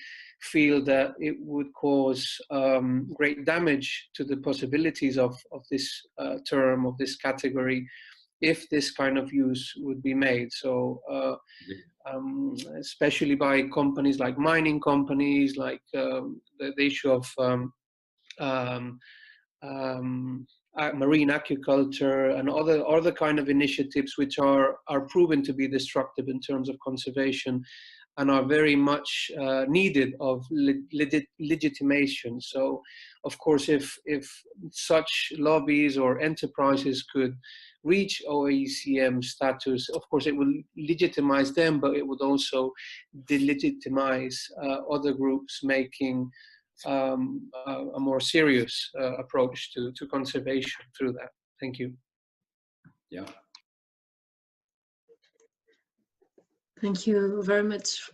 Speaker 5: feel that it would cause great damage to the possibilities of this term, of this category, if this kind of use would be made. So especially by companies like mining companies, like the issue of marine aquaculture and other kind of initiatives which are proven to be destructive in terms of conservation and are very much needed of legitimation. So of course, if such lobbies or enterprises could reach OECM status, of course it will legitimize them, but it would also delegitimize other groups making a more serious approach to conservation through that. Thank you.
Speaker 1: Yeah.
Speaker 2: Thank you very much,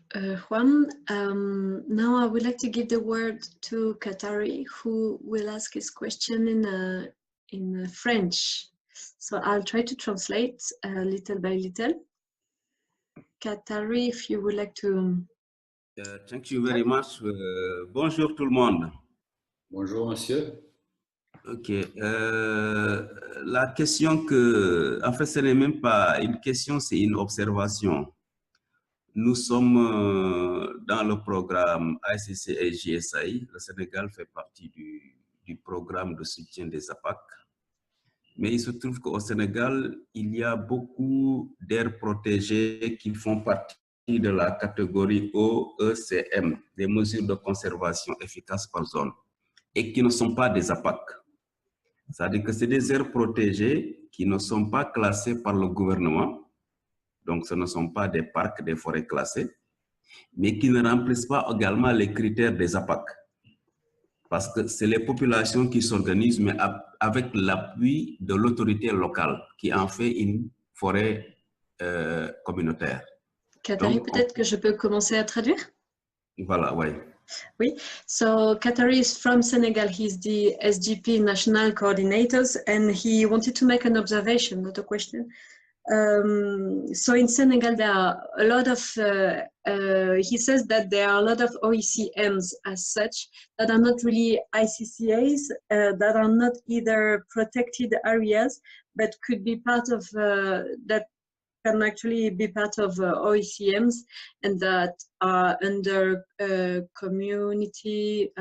Speaker 2: Juan. Now I would like to give the word to Qatari, who will ask his question in French. So I'll try to translate little by little. Qatari, if you would like to...
Speaker 6: Thank you very much. Bonjour tout le monde.
Speaker 1: Bonjour, monsieur.
Speaker 6: Ok. La question en fait, ce n'est même pas une question, c'est une observation. Nous sommes dans le programme ICCA et GSI. Le Sénégal fait partie du programme de soutien des APAC. Mais il se trouve qu'au Sénégal, il y a beaucoup d'aires protégées qui font partie de la catégorie OECM, des mesures de conservation efficaces par zone, et qui ne sont pas des APAC. C'est-à-dire que c'est des aires protégées qui ne sont pas classées par le gouvernement, donc ce ne sont pas des parcs, des forêts classées, mais qui ne remplissent pas également les critères des APAC. Parce que c'est les populations qui s'organisent, mais avec l'appui de l'autorité locale, qui en fait une forêt communautaire.
Speaker 2: Qatari, peut-être que je peux commencer à traduire?
Speaker 6: Voilà, oui.
Speaker 2: Oui, so Qatari is from Senegal. He's the SGP national coordinators, and he wanted to make an observation, not a question. So in Senegal, there are a lot of, he says that there are a lot of OECMs as such that are not really ICCAs, that are not either protected areas, but could be part of, that can actually be part of OECMs and that are under community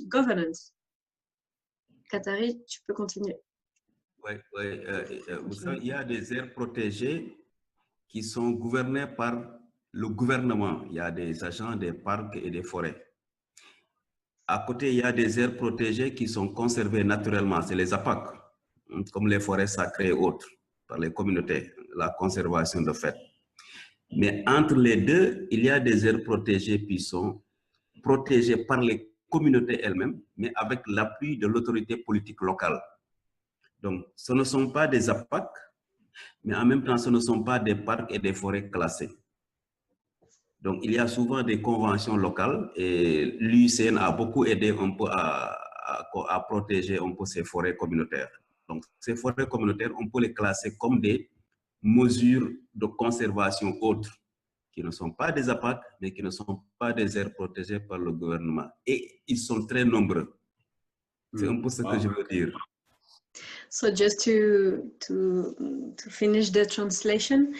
Speaker 2: governance. Katari, tu peux continuer.
Speaker 6: Oui, vous savez, il y a des aires protégées qui sont gouvernées par le gouvernement. Il y a des agents des parcs et des forêts. À côté, il y a des aires protégées qui sont conservées naturellement. C'est les APAC, comme les forêts sacrées et autres, par les communautés, la conservation de fait. Mais entre les deux, il y a des aires protégées qui sont protégées par les communautés elles-mêmes, mais avec l'appui de l'autorité politique locale. Donc, ce ne sont pas des APAC, mais en même temps, ce ne sont pas des parcs et des forêts classés. Donc, il y a souvent des conventions locales et l'IUCN a beaucoup aidé un peu à protéger un peu ces forêts communautaires. Donc, ces forêts communautaires, on peut les classer comme des mesures de conservation autres, qui ne sont pas des APAC, mais qui ne sont pas des aires protégées par le gouvernement. Et ils sont très nombreux. C'est un peu ce que je veux dire.
Speaker 2: So just to finish the translation,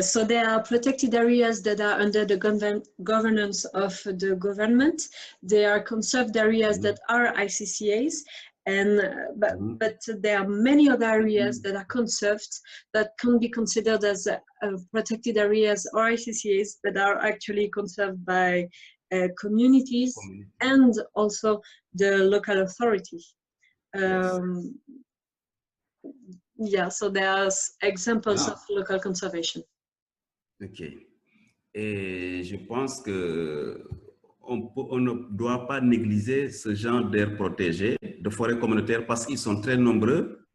Speaker 2: so there are protected areas that are under the governance of the government. There are conserved areas that are ICCAs, and but there are many other areas that are conserved that can be considered as protected areas or ICCAs that are actually conserved by communities and also the local authority. Yeah, so there are examples of local conservation.
Speaker 6: Ok. Et je pense que on ne doit pas négliger ce genre d'aires protégées, de forêts communautaires, parce qu'ils sont très nombreux.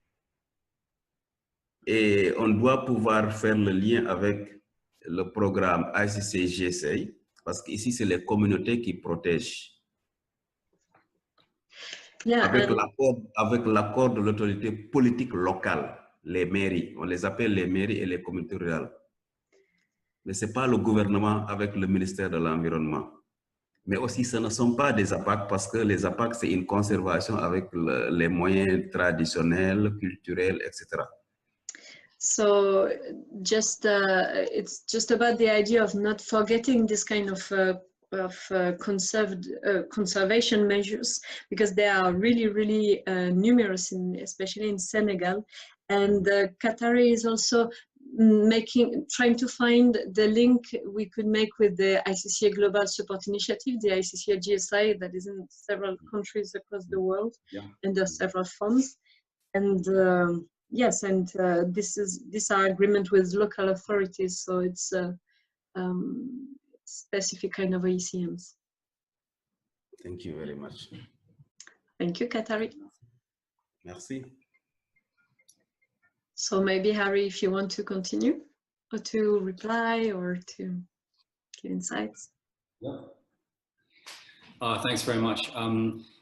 Speaker 6: Et on doit pouvoir faire le lien avec le programme ICCA, parce qu'ici, c'est les communautés qui protègent.
Speaker 2: Yeah,
Speaker 6: avec l'accord de l'autorité politique locale, les mairies, on les appelle les mairies et les communautés rurales. Mais ce n'est pas le gouvernement avec le ministère de l'Environnement. Mais aussi, ce ne sont pas des APAC parce que les APAC, c'est une conservation avec les moyens traditionnels, culturels, etc.
Speaker 2: So just it's just about the idea of not forgetting this kind of conservation measures, because they are really numerous, especially in Senegal. And Qatari is also trying to find the link we could make with the ICCA Global Support Initiative, the ICCA GSI that is in several countries across the world, and there are several funds. And yes, and these are agreement with local authorities, so it's specific kind of OECMs.
Speaker 6: Thank you very much.
Speaker 2: Thank you, Qatari.
Speaker 6: Merci.
Speaker 2: So maybe, Harry, if you want to continue or to reply or to give insights.
Speaker 1: Yeah. Thanks very much.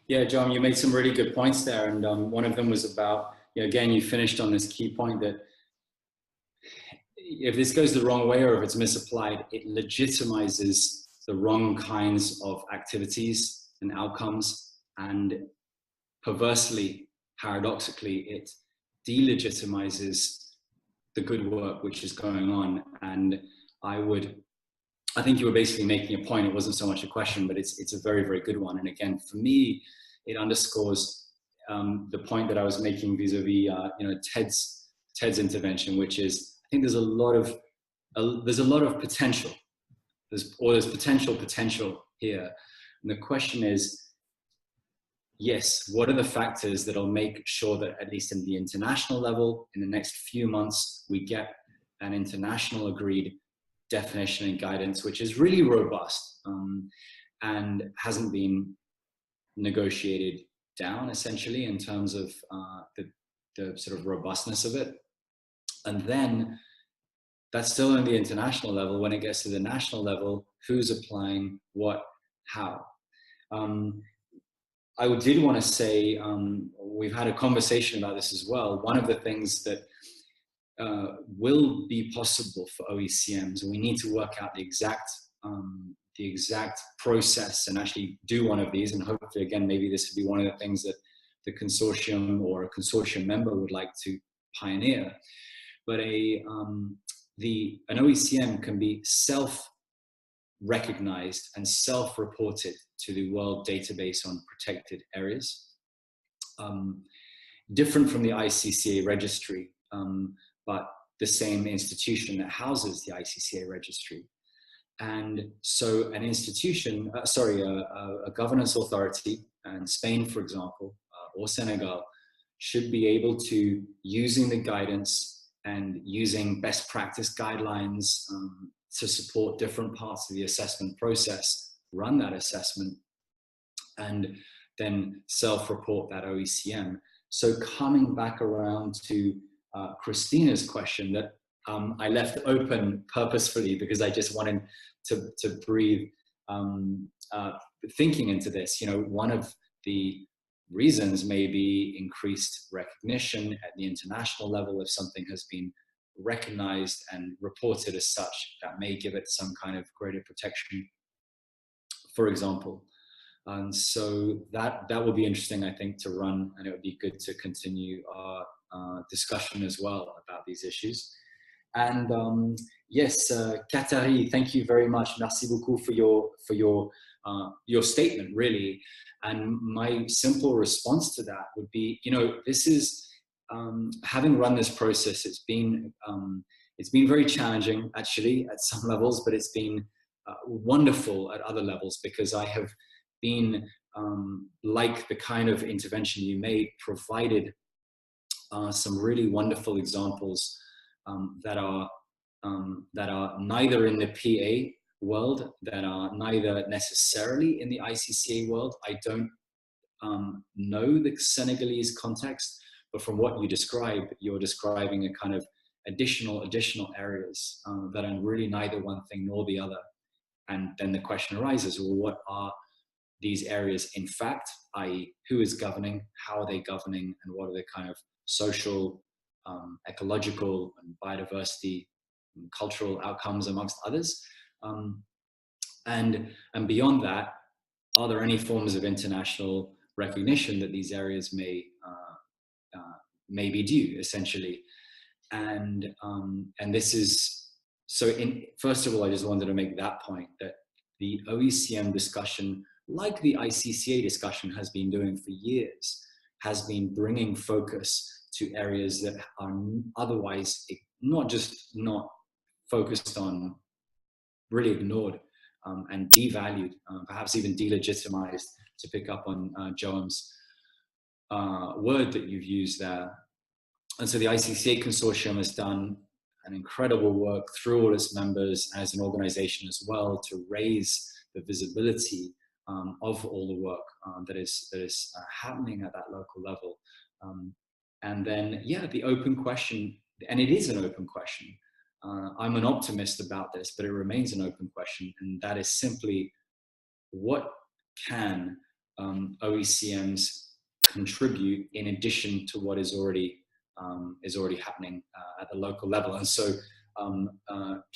Speaker 1: Yeah, John, you made some really good points there. And one of them was about, again, you finished on this key point that if this goes the wrong way or if it's misapplied, it legitimizes the wrong kinds of activities and outcomes. And perversely, paradoxically, it delegitimizes the good work which is going on. And I think you were basically making a point. It wasn't so much a question, but it's a very good one. And again, for me, it underscores the point that I was making vis-a-vis Ted's intervention, which is I think there's a lot of potential. There's potential here. And the question is, yes, what are the factors that'll make sure that at least in the international level, in the next few months, we get an international agreed definition and guidance, which is really robust and hasn't been negotiated down essentially in terms of the sort of robustness of it. And then that's still on the international level. When it gets to the national level, who's applying what, how? I did want to say, we've had a conversation about this as well. One of the things that will be possible for OECMs, and we need to work out the exact process and actually do one of these. And hopefully, again, maybe this would be one of the things that the consortium or a consortium member would like to pioneer. But an OECM can be self-recognized and self-reported to the World Database on Protected Areas. Different from the ICCA registry, but the same institution that houses the ICCA registry. And so an institution, a governance authority, in Spain, for example, or Senegal, should be able to, using the guidance and using best practice guidelines to support different parts of the assessment process, run that assessment, and then self-report that OECM. So coming back around to Christina's question that I left open purposefully because I just wanted to breathe thinking into this. You know, one of the reasons may be increased recognition at the international level. If something has been recognized and reported as such, that may give it some kind of greater protection, for example. And so that will be interesting, I think, to run, and it would be good to continue our discussion as well about these issues. And yes, Katari, thank you very much. Merci beaucoup for your statement, really. And my simple response to that would be, you know, this is having run this process. It's been very challenging, actually, at some levels, but it's been wonderful at other levels, because I have been, like the kind of intervention you made, provided some really wonderful examples that are neither in the PA world, that are neither necessarily in the ICCA world. I don't know the Senegalese context, but from what you describe, you're describing a kind of additional areas that are really neither one thing nor the other. And then the question arises, well, what are these areas in fact, i.e. who is governing, how are they governing, and what are the kind of social, ecological and biodiversity and cultural outcomes amongst others? And beyond that, are there any forms of international recognition that these areas may be due, essentially? And this is, so first of all, I just wanted to make that point, that the OECM discussion, like the ICCA discussion has been doing for years, has been bringing focus to areas that are otherwise not just not focused on, really ignored and devalued, perhaps even delegitimized, to pick up on Joam's word that you've used there. And so the ICCA Consortium has done an incredible work through all its members as an organization as well, to raise the visibility of all the work that is happening at that local level. And then, yeah, the open question, and it is an open question. I'm an optimist about this, but it remains an open question, and that is simply, what can OECMs contribute in addition to what is already happening at the local level? And so,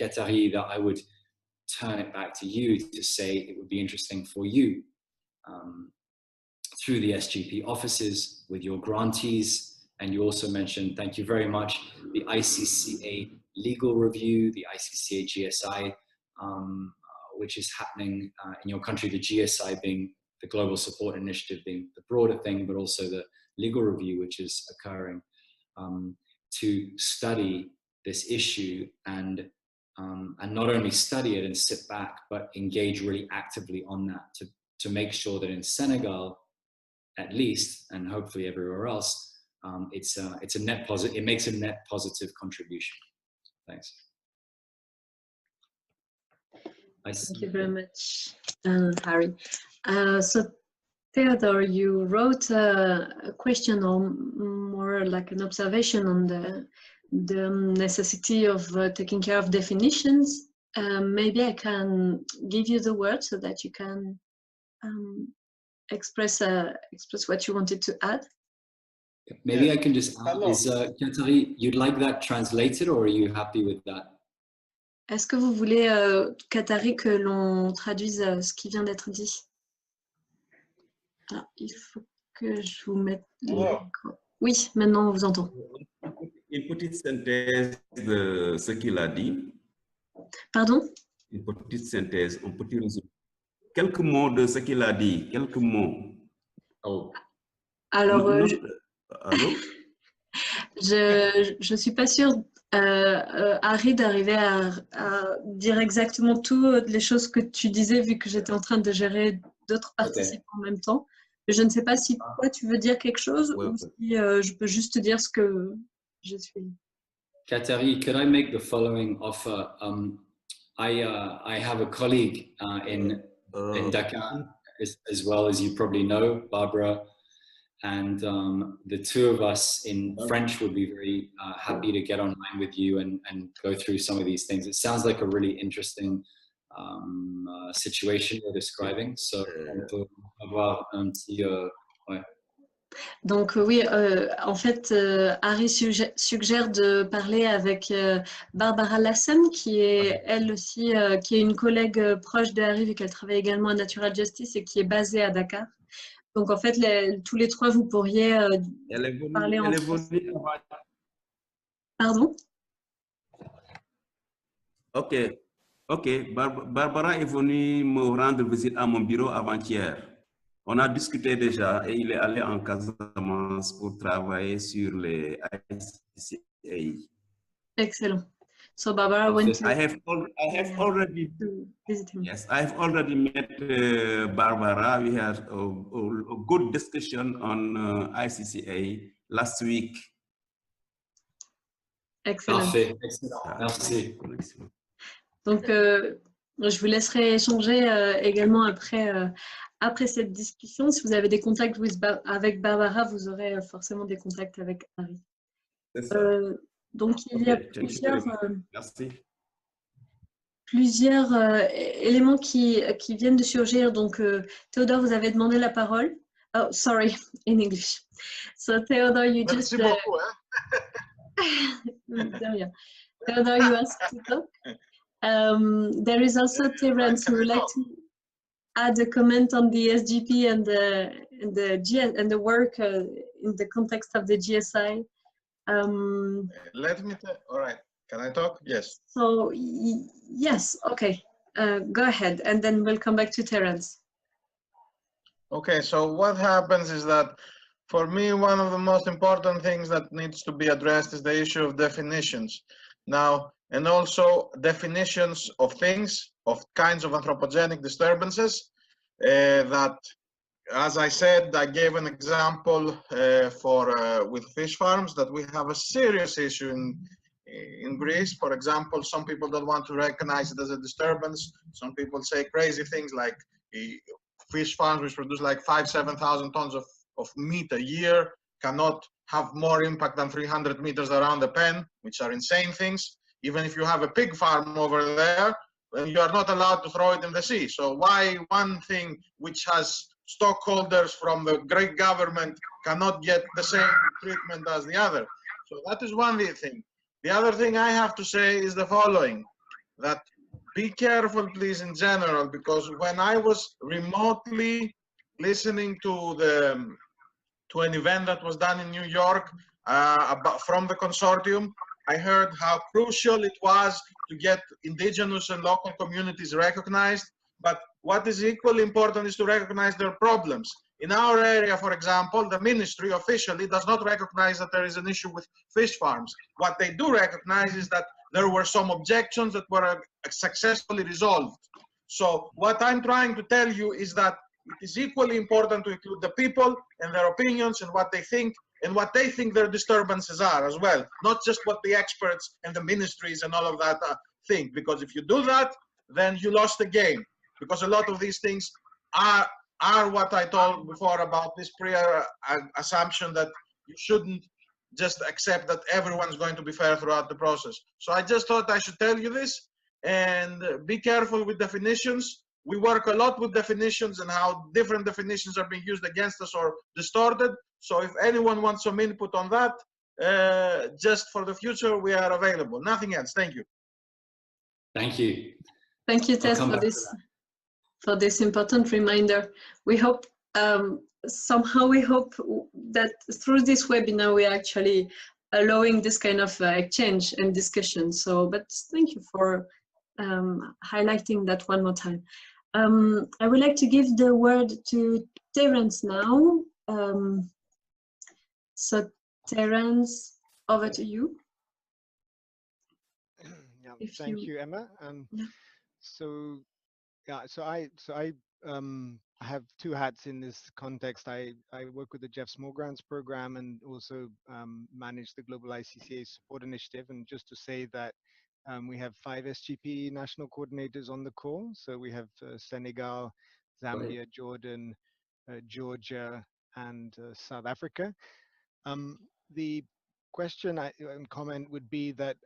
Speaker 1: Katari, that I would turn it back to you to say it would be interesting for you, through the SGP offices, with your grantees. And you also mentioned, thank you very much, the ICCA legal review, the ICCA GSI, which is happening in your country, the GSI being the Global Support Initiative being the broader thing, but also the legal review, which is occurring, to study this issue and not only study it and sit back, but engage really actively on that to make sure that in Senegal, at least, and hopefully everywhere else, it's a net positive. It makes a net positive contribution. Thanks.
Speaker 2: Thank you very much, Harry. So Theodore, you wrote a question, or more like an observation, on the necessity of taking care of definitions. Maybe I can give you the word so that you can express what you wanted to add.
Speaker 1: Maybe I can just add,
Speaker 3: Hello.
Speaker 1: is Katari, you'd like that translated or are you happy with that?
Speaker 2: Est-ce que vous voulez, Katari, que l'on traduise ce qui vient d'être dit? Ah, il faut que je vous mette le micro. Oui, maintenant on vous entend.
Speaker 6: Une petite synthèse de ce qu'il a dit.
Speaker 2: Pardon?
Speaker 6: Une petite synthèse, un petit résumé. Quelques mots de ce qu'il a dit, quelques mots.
Speaker 1: Oh.
Speaker 2: Alors,
Speaker 6: Allô?
Speaker 2: je suis pas sûre, Harry, d'arriver à dire exactement toutes les choses que tu disais, vu que j'étais en train de gérer d'autres participants en même temps. Je ne sais pas si toi, tu veux dire quelque chose ou si je peux juste te dire ce que je suis.
Speaker 1: Katari, could I make the following offer? I have a colleague in Dakar, as well as you probably know, Barbara, and the two of us in French would be very happy to get online with you and go through some of these things. It sounds like a really interesting situation you're describing. So on peut avoir un petit, ouais.
Speaker 2: Donc oui, en fait, Harry suggère de parler avec Barbara Lassen, qui est elle aussi, qui est une collègue proche de Harry, vu qu'elle travaille également à Natural Justice et qui est basée à Dakar. Donc en fait, tous les trois, vous pourriez parler en français. Pardon?
Speaker 6: Ok, Barbara est venue me rendre visite à mon bureau avant-hier. On a discuté déjà et il est allé en Casamance pour travailler sur les ICCA.
Speaker 2: Excellent. So Barbara went to.
Speaker 6: I have already.
Speaker 2: Visit him.
Speaker 6: Yes, I have already met Barbara. We had a good discussion on ICCA last week.
Speaker 2: Excellent.
Speaker 1: Parfait, excellent. Merci.
Speaker 2: Donc, je vous laisserai échanger également après cette discussion. Si vous avez des contacts avec Barbara, vous aurez forcément des contacts avec Harry. Donc, il y a plusieurs éléments qui viennent de surgir. Donc, Théodore, vous avez demandé la parole. Oh, sorry, in English. So, Théodore, you just...
Speaker 3: Merci beaucoup, hein?
Speaker 2: De rien. Théodore, you asked to talk. There is also Terence who would like to add a comment on the SGP and the work in the context of the GSI.
Speaker 3: Let me all right. Can I talk? Yes.
Speaker 2: So yes, okay. Go ahead, and then we'll come back to Terence.
Speaker 3: Okay, so what happens is that for me, one of the most important things that needs to be addressed is the issue of definitions. Now, and also definitions of things, of kinds of anthropogenic disturbances that, as I said, I gave an example with fish farms, that we have a serious issue in Greece. For example, some people don't want to recognize it as a disturbance. Some people say crazy things like fish farms which produce like 7,000 tons of meat a year cannot have more impact than 300 meters around the pen, which are insane things. Even if you have a pig farm over there, you are not allowed to throw it in the sea. So why one thing which has stockholders from the Greek government cannot get the same treatment as the other? So that is one thing. The other thing I have to say is the following, that be careful, please, in general, because when I was remotely listening to an event that was done in New York from the consortium, I heard how crucial it was to get indigenous and local communities recognized. But what is equally important is to recognize their problems. In our area, for example, the ministry officially does not recognize that there is an issue with fish farms. What they do recognize is that there were some objections that were successfully resolved. So what I'm trying to tell you is that it is equally important to include the people and their opinions and what they think their disturbances are as well, not just what the experts and the ministries and all of that think. Because if you do that, then you lost the game. Because a lot of these things are what I told before about this prior assumption that you shouldn't just accept that everyone's going to be fair throughout the process. So I just thought I should tell you this, and be careful with definitions. We work a lot with definitions and how different definitions are being used against us or distorted. So if anyone wants some input on that, just for the future, we are available. Nothing else. Thank you.
Speaker 1: Thank you.
Speaker 2: Thank you, Tess, for this important reminder. We hope somehow we hope that through this webinar we are actually allowing this kind of exchange and discussion. So, but thank you for highlighting that one more time. I would like to give the word to Terence now. So, Terence, over to you.
Speaker 7: Yeah, thank you, Emma.
Speaker 2: Yeah.
Speaker 7: So I have two hats in this context. I work with the Jeff Small Grants program and also manage the Global ICCA Support Initiative. And just to say that we have 5 SGP national coordinators on the call. So we have Senegal, Zambia, Jordan, Georgia, and South Africa. The question and comment would be that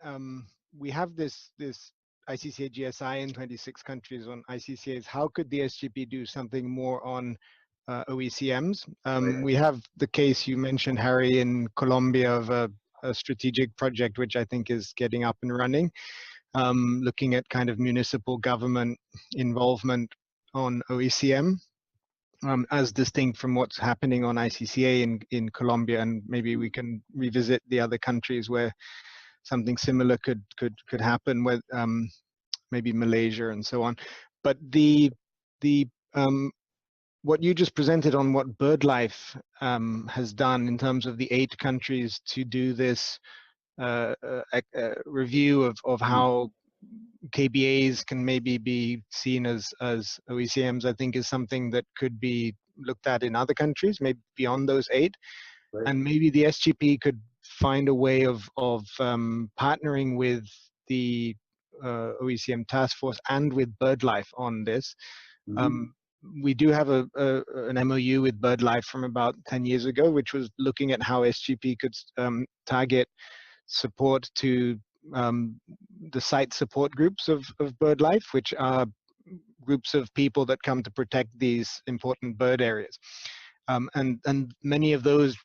Speaker 7: we have this ICCA GSI in 26 countries on ICCAs. How could the SGP do something more on OECMs? We have the case you mentioned, Harry, in Colombia of a strategic project, which I think is getting up and running, looking at kind of municipal government involvement on OECM. As distinct from what's happening on ICCA in Colombia, and maybe we can revisit the other countries where something similar could happen, with maybe Malaysia and so on. But what you just presented on what BirdLife has done in terms of the 8 countries to do this review of how KBAs can maybe be seen as OECMs, I think is something that could be looked at in other countries, maybe beyond those 8. Right. And maybe the SGP could find a way of partnering with the OECM Task Force and with BirdLife on this. We do have an MOU with BirdLife from about 10 years ago, which was looking at how SGP could target support to the site support groups of BirdLife, which are groups of people that come to protect these important bird areas. And many of those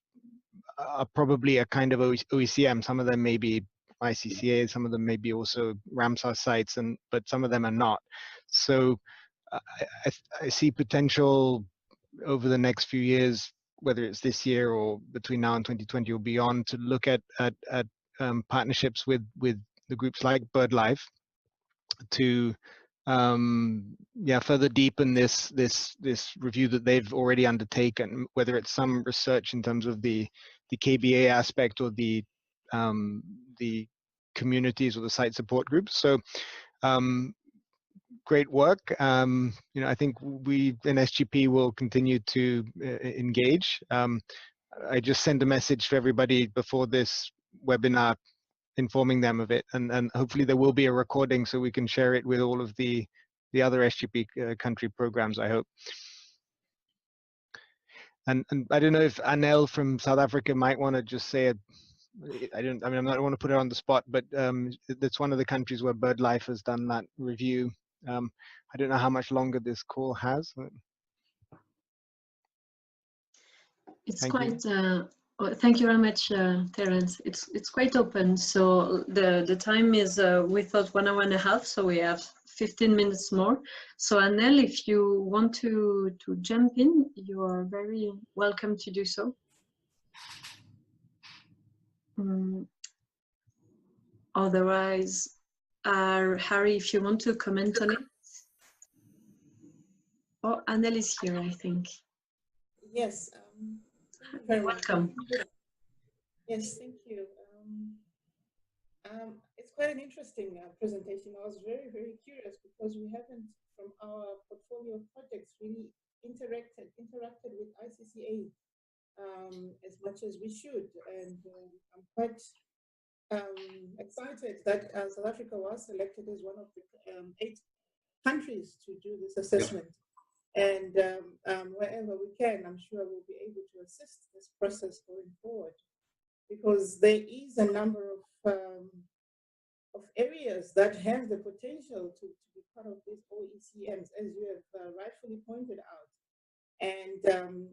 Speaker 7: are probably a kind of OECM. Some of them may be ICCA, some of them may be also Ramsar sites, but some of them are not. So I see potential over the next few years, whether it's this year or between now and 2020 or beyond, to look at partnerships with the groups like BirdLife to further deepen this review that they've already undertaken, whether it's some research in terms of the KBA aspect or the communities or the site support groups. So great work. I think we in SGP will continue to engage. I just sent a message to everybody before this webinar informing them of it, and hopefully there will be a recording so we can share it with all of the other SGP country programs, I hope. And I don't know if Anel from South Africa might want to just say I don't want to put it on the spot, but that's one of the countries where BirdLife has done that review. I don't know how much longer this call has.
Speaker 2: It's quite. Thank you very much, Terence. It's quite open. So the time is we thought 1 hour and a half, so we have 15 minutes more. So Anel, if you want to jump in, you are very welcome to do so. Otherwise, Harry, if you want to comment on it. Oh, Anel is here, I think.
Speaker 8: Yes.
Speaker 2: Very welcome.
Speaker 8: Yes, thank you. It's quite an interesting presentation. I was very, very curious because we haven't, from our portfolio of projects, really interacted with ICCA as much as we should. And I'm quite excited that South Africa was selected as one of the 8 countries to do this assessment. Yeah. And wherever we can, I'm sure we'll be able to assist this process going forward, because there is a number of areas that have the potential to be part of these OECMs, as you have rightfully pointed out. And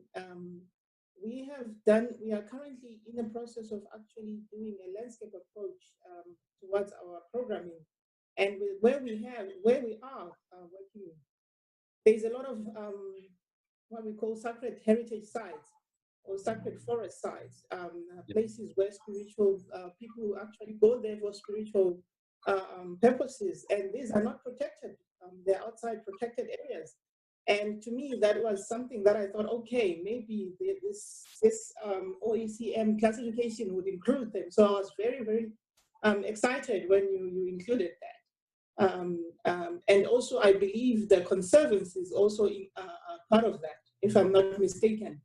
Speaker 8: we are currently in the process of actually doing a landscape approach towards our programming. And where we are working, there's a lot of what we call sacred heritage sites or sacred forest sites, places where spiritual people actually go there for spiritual purposes, and these are not protected. They're outside protected areas. And to me, that was something that I thought, okay, maybe this OECM classification would include them. So I was very, very excited when you included that. And also, I believe the conservance is also part of that, if I'm not mistaken,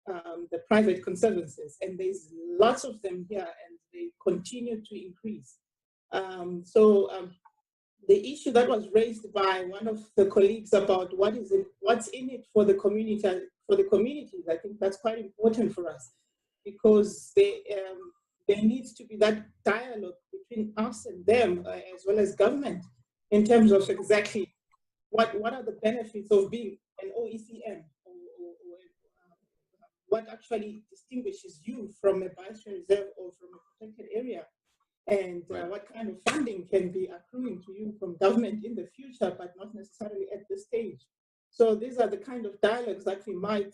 Speaker 8: the private conservancies. And there's lots of them here, and they continue to increase. The issue that was raised by one of the colleagues about what's in it for the community, I think that's quite important for us, because there needs to be that dialogue between us and them, as well as government, in terms of exactly what are the benefits of being an OECM, or what actually distinguishes you from a biosphere reserve or from a protected area. And what kind of funding can be accruing to you from government in the future, but not necessarily at this stage. So these are the kind of dialogues that we might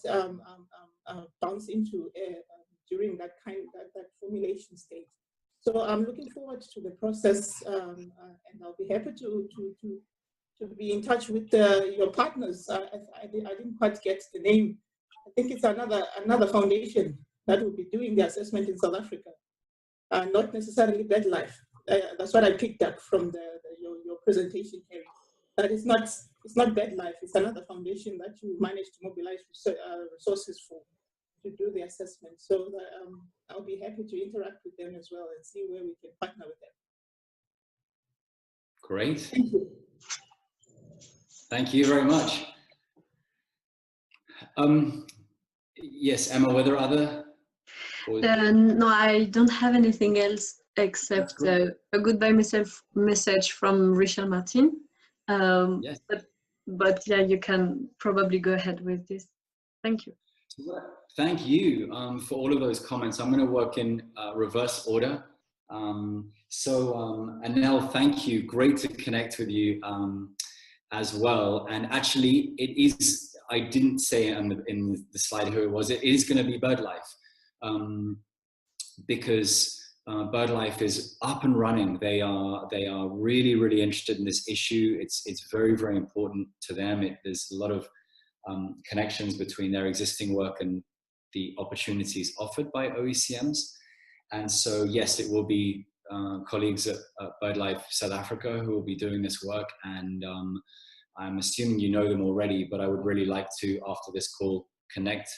Speaker 8: bounce into during that formulation stage. So I'm looking forward to the process, and I'll be happy to be in touch with your partners. I didn't quite get the name. I think it's another foundation that will be doing the assessment in South Africa. Not necessarily BirdLife. That's what I picked up from your presentation, Harry. That it's not BirdLife. It's another foundation that you managed to mobilize resources for to do the assessment. So I'll be happy to interact with them as well and see where we can partner with them.
Speaker 1: Great.
Speaker 8: Thank you.
Speaker 1: Thank you very much. Yes, Emma, were there other?
Speaker 2: No, I don't have anything else except a goodbye message from Richard Martin.
Speaker 1: Yes.
Speaker 2: But yeah, you can probably go ahead with this. Thank you.
Speaker 1: Thank you for all of those comments. I'm going to work in reverse order. Anel, thank you. Great to connect with you as well. And actually, it is, I didn't say in the slide who it was, it is going to be BirdLife. Because BirdLife is up and running. They are really, really interested in this issue. It's very, very important to them. There's a lot of connections between their existing work and the opportunities offered by OECMs. And so, yes, it will be colleagues at BirdLife South Africa who will be doing this work. And I'm assuming you know them already, but I would really like to, after this call, connect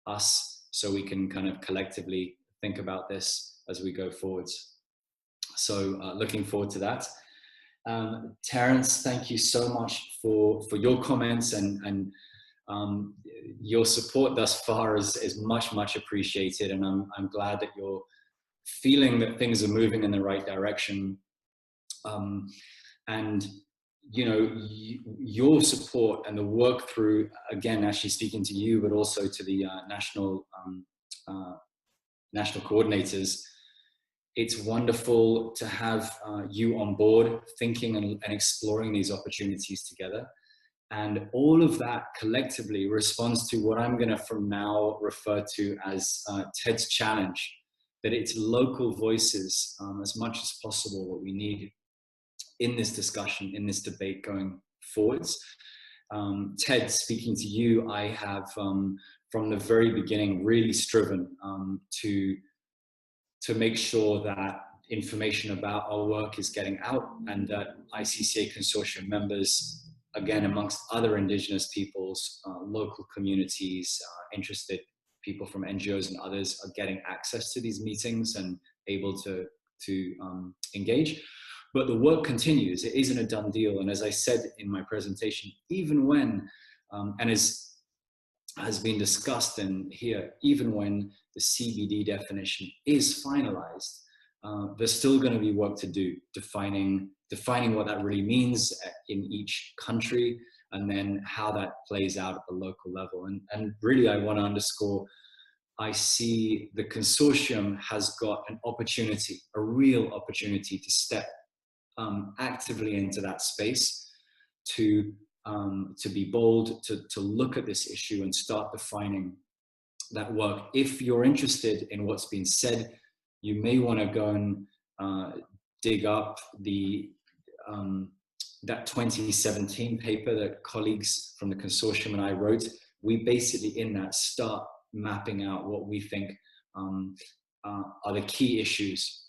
Speaker 1: us so we can kind of collectively think about this as we go forwards. So looking forward to that. Terence, thank you so much for your comments and your support thus far is much, much appreciated. And I'm glad that you're feeling that things are moving in the right direction. And you know, your support and the work through, again, actually speaking to you, but also to the national coordinators, it's wonderful to have you on board thinking and exploring these opportunities together. And all of that collectively responds to what I'm going to from now refer to as TED's challenge, that it's local voices as much as possible what we need in this discussion, in this debate going forwards. Ted, speaking to you, I have from the very beginning really striven to make sure that information about our work is getting out and that ICCA Consortium members, again, amongst other indigenous peoples, local communities, interested people from NGOs and others are getting access to these meetings and able to engage. But the work continues. It isn't a done deal. And as I said in my presentation, even when, and as has been discussed in here, even when the CBD definition is finalized, there's still going to be work to do, defining what that really means in each country, and then how that plays out at the local level. And really, I want to underscore, I see the consortium has got an opportunity, a real opportunity to step actively into that space, to be bold, to look at this issue and start defining that work. If you're interested in what's been said, you may want to go and dig up that 2017 paper that colleagues from the consortium and I wrote. We basically in that start mapping out what we think are the key issues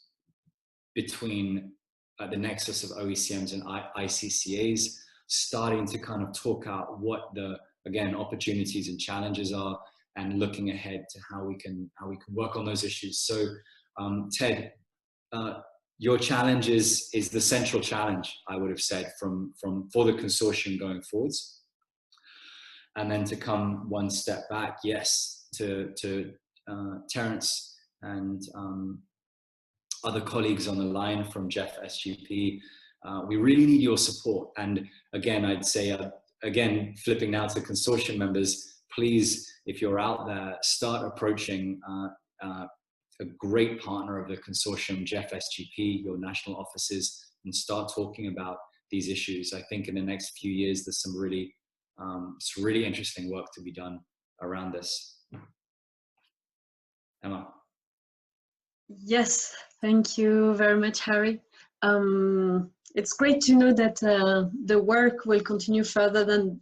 Speaker 1: between the nexus of OECMs and ICCAs, starting to kind of talk out what the, again, opportunities and challenges are, and looking ahead to how we can work on those issues. So Ted, your challenge is the central challenge, I would have said, for the consortium going forwards. And then to come one step back, yes, to Terence and other colleagues on the line from Jeff SGP, we really need your support. And again, I'd say, again, flipping now to consortium members, please, if you're out there, start approaching a great partner of the consortium, Jeff SGP, your national offices, and start talking about these issues. I think in the next few years, there's some really interesting work to be done around this. Emma.
Speaker 2: Yes, thank you very much, Harry. It's great to know that the work will continue further than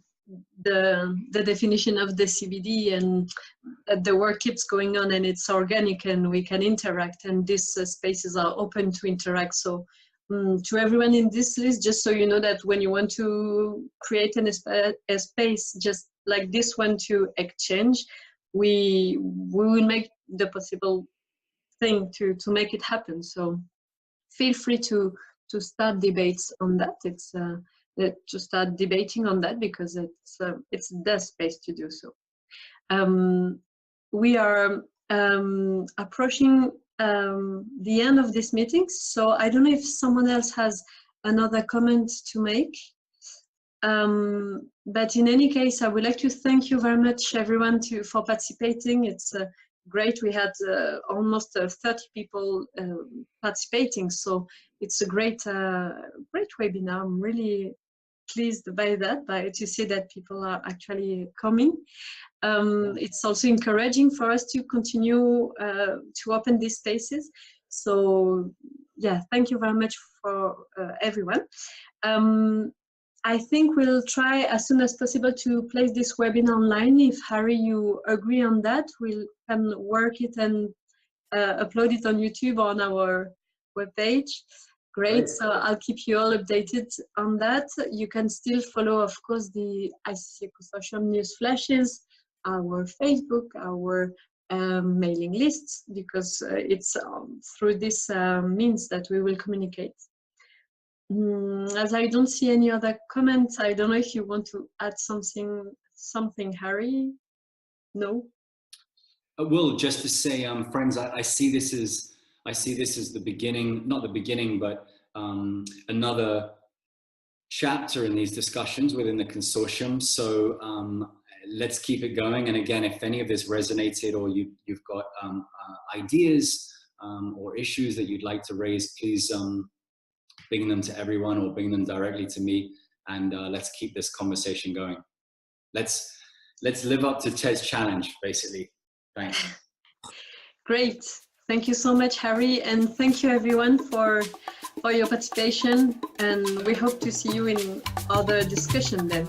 Speaker 2: the definition of the CBD, and that the work keeps going on and it's organic and we can interact, and these spaces are open to interact. So to everyone in this list, just so you know that when you want to create a space just like this one to exchange, we will make the possible thing to make it happen. So feel free to start debates on that. It's to start debating on that, because it's the space to do so. We are approaching the end of this meeting, so I don't know if someone else has another comment to make. But in any case, I would like to thank you very much, everyone, for participating. It's great. We had almost 30 people participating, so it's a great webinar. I'm really pleased by that, to see that people are actually coming. It's also encouraging for us to continue to open these spaces. So yeah, thank you very much for everyone. I think we'll try as soon as possible to place this webinar online. If Harry, you agree on that, we can work it and upload it on YouTube on our webpage. Great, so I'll keep you all updated on that. You can still follow, of course, the ICCA Consortium news flashes, our Facebook, our mailing lists, because it's through this means that we will communicate. As I don't see any other comments, I don't know if you want to add something, Harry? No?
Speaker 1: Well, just to say, friends, I see this as the beginning, not the beginning, but another chapter in these discussions within the consortium. So let's keep it going. And again, if any of this resonated, or you've got ideas or issues that you'd like to raise, please bring them to everyone or bring them directly to me, and let's keep this conversation going. Let's live up to Ted's challenge, basically. Thanks.
Speaker 2: Great. Thank you so much, Harry, and thank you everyone for your participation, and we hope to see you in other discussion then.